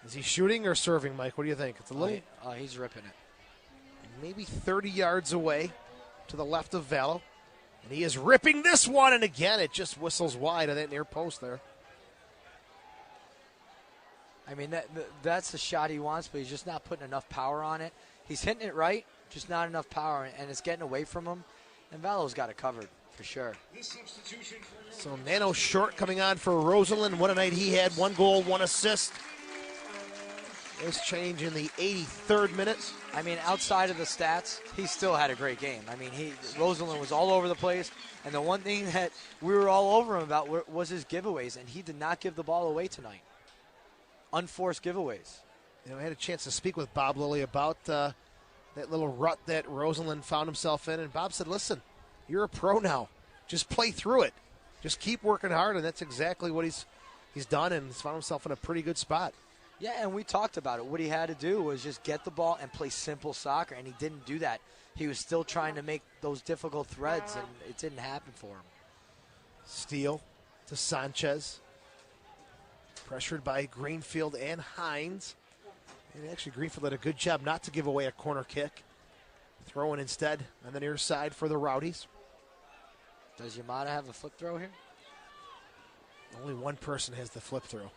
Is he shooting or serving, Mike? What do you think? It's a little... he's ripping it. Maybe 30 yards away to the left of Vallow. And he is ripping this one, and again, it just whistles wide of that near post there. I mean, that's the shot he wants, but he's just not putting enough power on it. He's hitting it right, just not enough power, and it's getting away from him. And Vallow's got it covered, for sure. So Nano Short coming on for Rosenlund. What a night he had. 1 goal, 1 assist. This change in the 83rd minute. I mean, outside of the stats, he still had a great game. I mean, Rosenlund was all over the place, and the one thing that we were all over him about was his giveaways, and he did not give the ball away tonight. Unforced giveaways. You know, I had a chance to speak with Bob Lilly about that little rut that Rosenlund found himself in, and Bob said, listen, you're a pro now. Just play through it. Just keep working hard, and that's exactly what he's done, and he's found himself in a pretty good spot. Yeah, and we talked about it. What he had to do was just get the ball and play simple soccer, and he didn't do that. He was still trying to make those difficult threads, and it didn't happen for him. Steele to Sanchez. Pressured by Greenfield and Hines. And actually, Greenfield did a good job not to give away a corner kick. Throwing instead on the near side for the Rowdies. Does Yamada have a flip throw here? Only one person has the flip throw.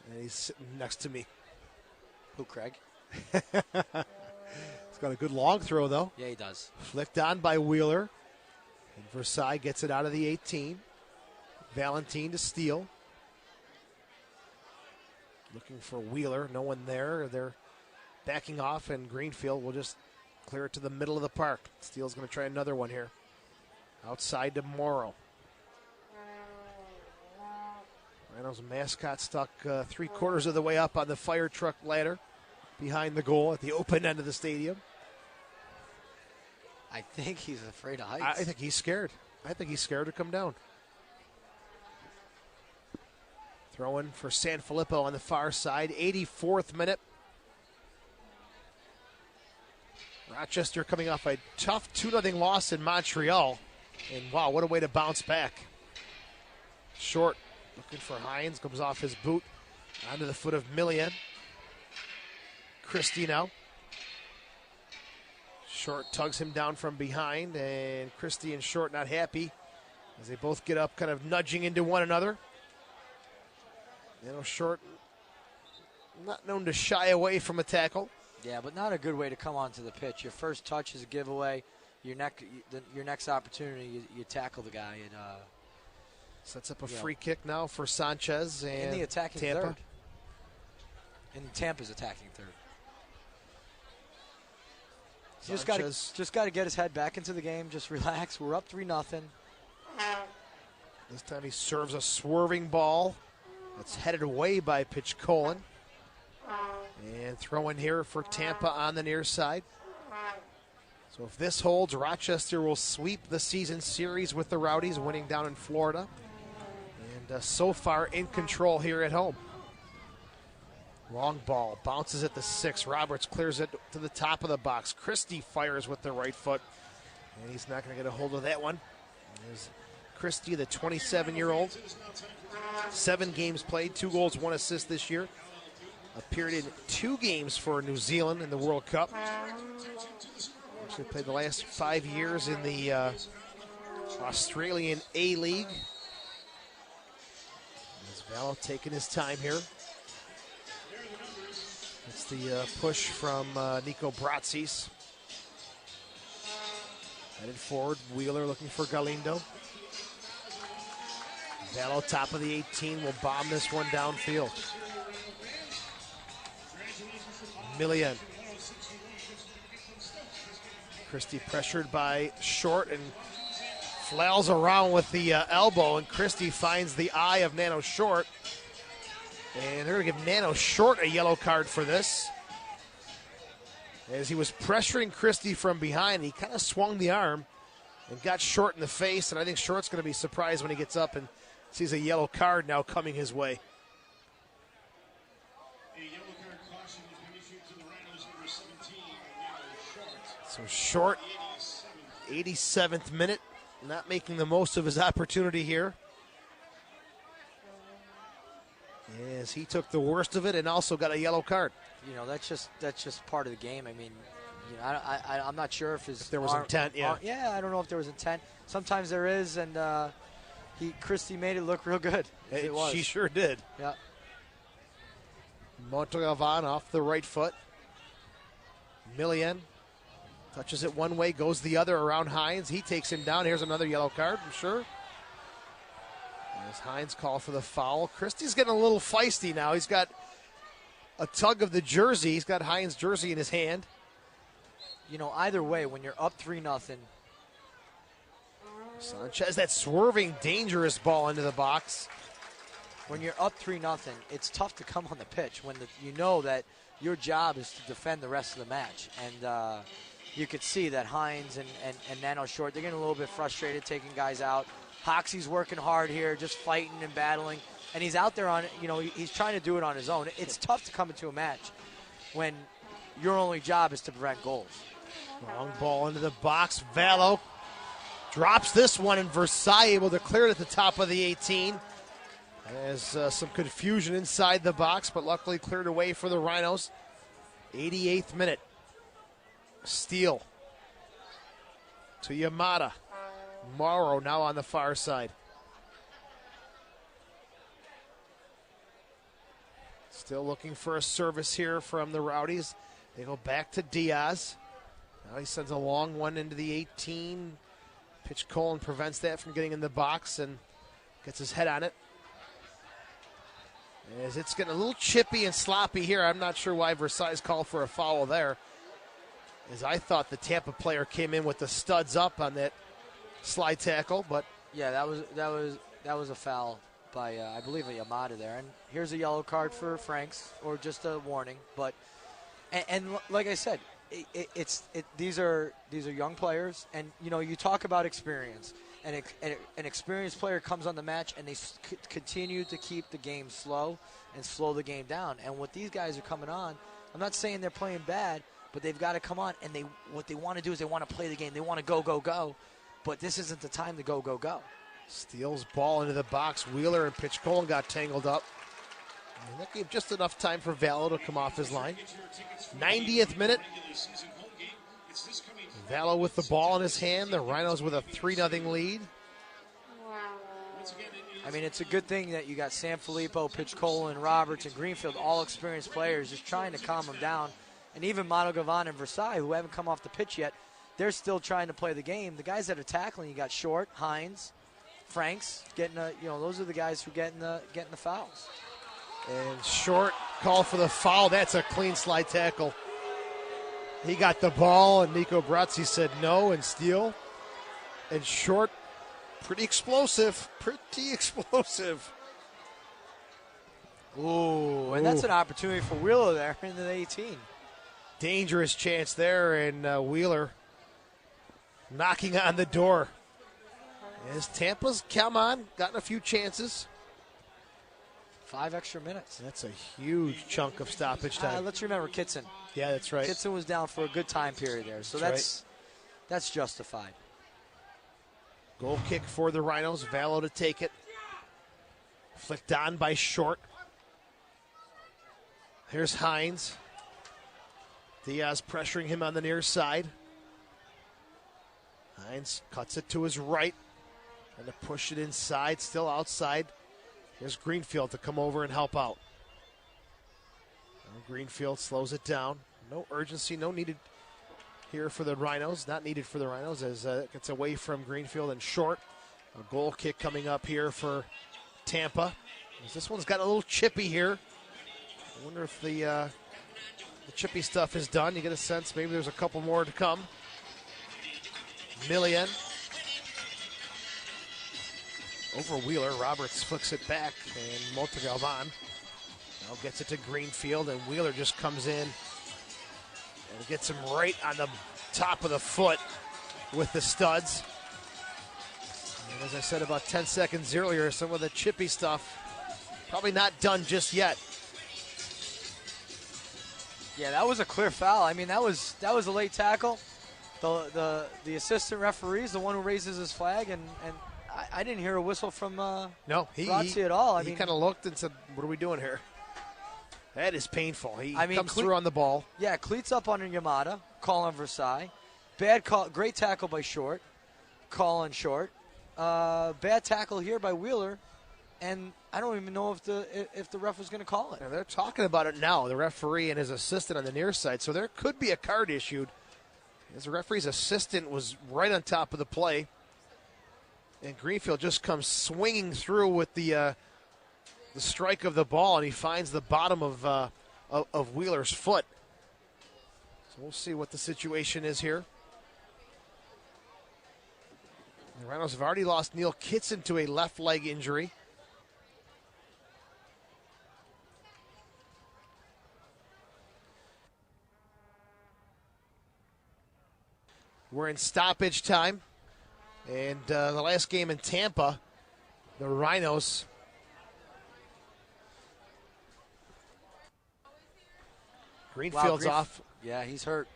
And he's sitting next to me. Who, Craig? He's got a good long throw, though. Yeah, he does. Flicked on by Wheeler. And Versailles gets it out of the 18. Valentine to Steele. Looking for Wheeler. No one there. They're backing off, and Greenfield will just clear it to the middle of the park. Steele's going to try another one here. Outside to Morrow. Rhino's mascot stuck 3/4 of the way up on the fire truck ladder behind the goal at the open end of the stadium. I think he's afraid of heights. I think he's scared. I think he's scared to come down. Throwing for San Filippo on the far side, 84th minute. Rochester coming off a tough 2-0 loss in Montreal. And wow, what a way to bounce back. Short looking for Hines, comes off his boot onto the foot of Millian. Christie now. Short tugs him down from behind, and Christie and Short not happy as they both get up, kind of nudging into one another. You know, Short not known to shy away from a tackle. Yeah, but not a good way to come onto the pitch. Your first touch is a giveaway. Your next opportunity, you tackle the guy. And, sets up a free kick now for Sanchez and in the attacking Tampa. third. And Tampa's attacking third. Just got to get his head back into the game. Just relax. We're up 3-0. This time he serves a swerving ball that's headed away by Pitch Colin. And throw in here for Tampa on the near side. So if this holds, Rochester will sweep the season series with the Rowdies, winning down in Florida. And so far in control here at home. Long ball, bounces at the 6. Roberts clears it to the top of the box. Christie fires with the right foot. And he's not going to get a hold of that one. There's Christie, the 27-year-old. 7 games played, 2 goals, 1 assist this year. Appeared in 2 games for New Zealand in the World Cup. Actually played the last 5 years in the Australian A-League. Vallow taking his time here. It's the push from Nico Bratsis. Headed forward, Wheeler looking for Galindo. Vallow, top of the 18, will bomb this one downfield. Millian. Christie pressured by Short and flails around with the elbow, and Christie finds the eye of Nano Short. And they're going to give Nano Short a yellow card for this. As he was pressuring Christie from behind, he kind of swung the arm and got Short in the face, and I think Short's going to be surprised when he gets up and sees a yellow card now coming his way. A yellow card caution has been issued to the Rhinos, number 17, Short. So Short, 87th minute, not making the most of his opportunity here. Yes, he took the worst of it and also got a yellow card. You know, that's just part of the game. I mean, you know, I'm not sure if there was intent. Yeah, I don't know if there was intent. Sometimes there is, and Christie made it look real good. It was. She sure did. Yeah. Montalvan off the right foot. Millian touches it one way, goes the other around Hines. He takes him down. Here's another yellow card, I'm sure. As Hines call for the foul. Christie's getting a little feisty now. He's got a tug of the jersey. He's got Hines' jersey in his hand. You know, either way, when you're up 3-0. Sanchez, that swerving, dangerous ball into the box. When you're up 3-0, it's tough to come on the pitch when you know that your job is to defend the rest of the match. And you could see that Hines and Nano Short, they're getting a little bit frustrated taking guys out. Hoxie's working hard here, just fighting and battling. And he's out there on, you know, he's trying to do it on his own. It's tough to come into a match when your only job is to prevent goals. Long ball into the box. Vallow drops this one, and Versailles able to clear it at the top of the 18. There's some confusion inside the box, but luckily cleared away for the Rhinos. 88th minute. Steele to Yamada. Morrow now on the far side. Still looking for a service here from the Rowdies. They go back to Diaz. Now he sends a long one into the 18. Pitch Colin prevents that from getting in the box and gets his head on it. As it's getting a little chippy and sloppy here. I'm not sure why Versailles called for a foul there, as I thought the Tampa player came in with the studs up on that slide tackle, but yeah, that was a foul by I believe a Yamada there. And here's a yellow card for Franks, or just a warning. But and like I said, these are young players, and you know, you talk about experience, and an experienced player comes on the match and they continue to keep the game slow and slow the game down. And what these guys are coming on, I'm not saying they're playing bad, but they've got to come on, and what they want to do is they want to play the game. They want to go. But this isn't the time to go. Steals ball into the box. Wheeler and Pitch Colin got tangled up. And that gave just enough time for Vallow to come off his line. 90th minute. Vallow with the ball in his hand. The Rhinos with a 3-0 lead. I mean, it's a good thing that you got Sanfilippo, Pitch Colin, Roberts, and Greenfield, all experienced players, just trying to calm them down. And even Montalvan and Versailles, who haven't come off the pitch yet, they're still trying to play the game. The guys that are tackling, you got Short, Hines, Franks, those are the guys who getting the fouls. And Short call for the foul. That's a clean slide tackle. He got the ball, and Nico Brazzi said no, and Steele. And Short, pretty explosive. Ooh, and that's an opportunity for Wheeler there in the 18. Dangerous chance there, and Wheeler knocking on the door. As Tampa's gotten a few chances. 5 extra minutes. That's a huge chunk of stoppage time. Let's remember Kitson. Yeah, that's right. Kitson was down for a good time period there, so that's justified. Goal kick for the Rhinos. Vallow to take it. Flicked on by Short. Here's Hines. Diaz pressuring him on the near side. Hines cuts it to his right. Trying to push it inside, still outside. Here's Greenfield to come over and help out. Greenfield slows it down. No urgency, no needed here for the Rhinos. Not needed for the Rhinos as it gets away from Greenfield and Short. A goal kick coming up here for Tampa. This one's got a little chippy here. I wonder if the chippy stuff is done. You get a sense maybe there's a couple more to come. Millian over Wheeler. Roberts flicks it back, and Montalvan now gets it to Greenfield, and Wheeler just comes in and gets him right on the top of the foot with the studs. And as I said about 10 seconds earlier, some of the chippy stuff probably not done just yet. Yeah, that was a clear foul. I mean, that was a late tackle. The assistant referee is the one who raises his flag, and I didn't hear a whistle from Brazzi at all. He kind of looked and said, "What are we doing here?" That is painful. He comes through on the ball. Yeah, cleats up on Yamada, call on Versailles. Bad call, great tackle by Short, call on Short. Bad tackle here by Wheeler, and I don't even know if the ref was going to call it. Now they're talking about it now, the referee and his assistant on the near side, so there could be a card issued. As the referee's assistant was right on top of the play, and Greenfield just comes swinging through with the strike of the ball, and he finds the bottom of Wheeler's foot. So we'll see what the situation is here. The Rhinos have already lost Neil Kitson to a left leg injury. We're in stoppage time. And the last game in Tampa, the Rhinos Greenfield's off. Yeah, he's hurt.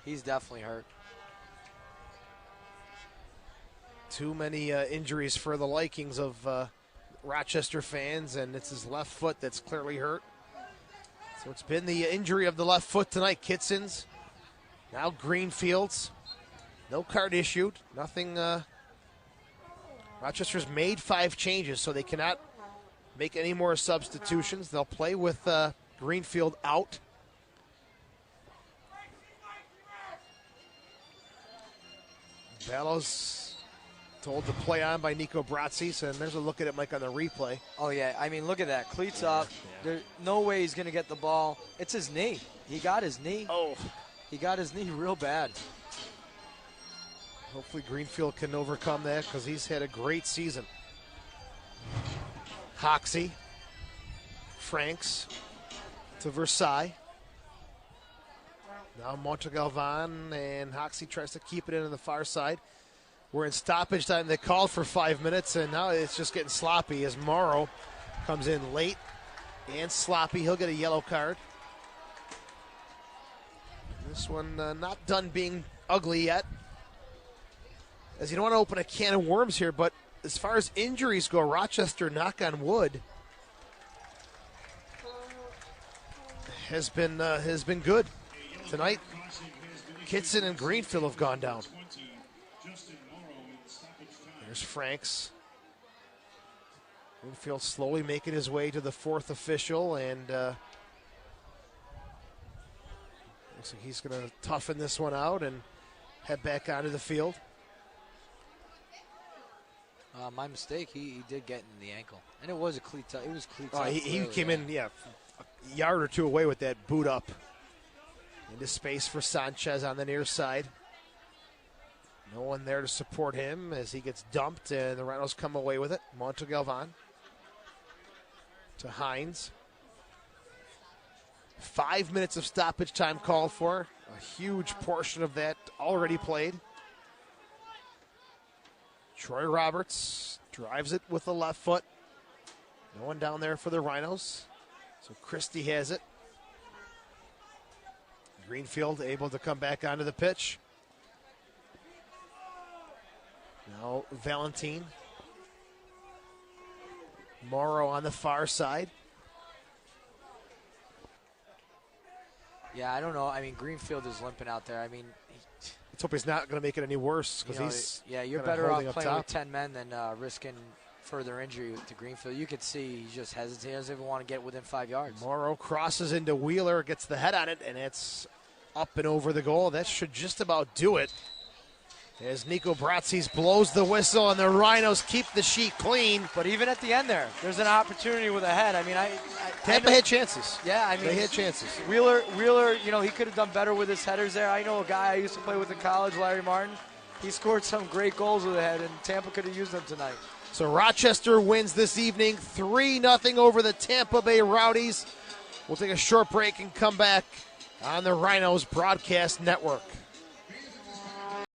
He's definitely hurt. Too many injuries for the likings of Rochester fans, and it's his left foot that's clearly hurt. So it's been the injury of the left foot tonight. Kitson's, now Greenfield's. No card issued. Nothing. Rochester's made 5 changes, so they cannot make any more substitutions. They'll play with Greenfield out. Ballo's told to play on by Nico Brazzi, and there's a look at it, Mike, on the replay. Oh, yeah. I mean, look at that. Cleats up. There's no way he's going to get the ball. It's his knee. He got his knee. Oh. He got his knee real bad. Hopefully Greenfield can overcome that because he's had a great season. Hoxie. Franks to Versailles. Now Montegalvan, and Hoxie tries to keep it in on the far side. We're in stoppage time. They called for 5 minutes, and now it's just getting sloppy as Morrow comes in late and sloppy. He'll get a yellow card. This one not done being ugly yet. As you don't want to open a can of worms here, but as far as injuries go, Rochester, knock on wood, has been good tonight. Kitson and Greenfield have gone down. There's Franks. Greenfield slowly making his way to the 4th official, and looks like he's going to toughen this one out and head back onto the field. My mistake. He did get in the ankle, and it was a cleat. It was cleat. Oh, he came in, a yard or two away with that boot up into space for Sanchez on the near side. No one there to support him as he gets dumped, and the Rhinos come away with it. Montegalvan to Hines. 5 minutes of stoppage time called for. A huge portion of that already played. Troy Roberts drives it with the left foot. No one down there for the Rhinos. So Christie has it. Greenfield able to come back onto the pitch. Now Valentine. Morrow on the far side. Yeah, I don't know. I mean, Greenfield is limping out there. I mean, let's hope he's not going to make it any worse because he's you're better off playing with 10 men than risking further injury to Greenfield. You could see he just hesitates. He doesn't even want to get within 5 yards. Morrow crosses into Wheeler, gets the head on it, and it's up and over the goal. That should just about do it. As Nico Brazzi blows the whistle, and the Rhinos keep the sheet clean. But even at the end there's an opportunity with a head. I mean, Tampa had chances. Yeah, I mean, they had chances. Wheeler, he could have done better with his headers there. I know a guy I used to play with in college, Larry Martin. He scored some great goals with a head, and Tampa could have used them tonight. So Rochester wins this evening 3-0 over the Tampa Bay Rowdies. We'll take a short break and come back on the Rhinos Broadcast Network.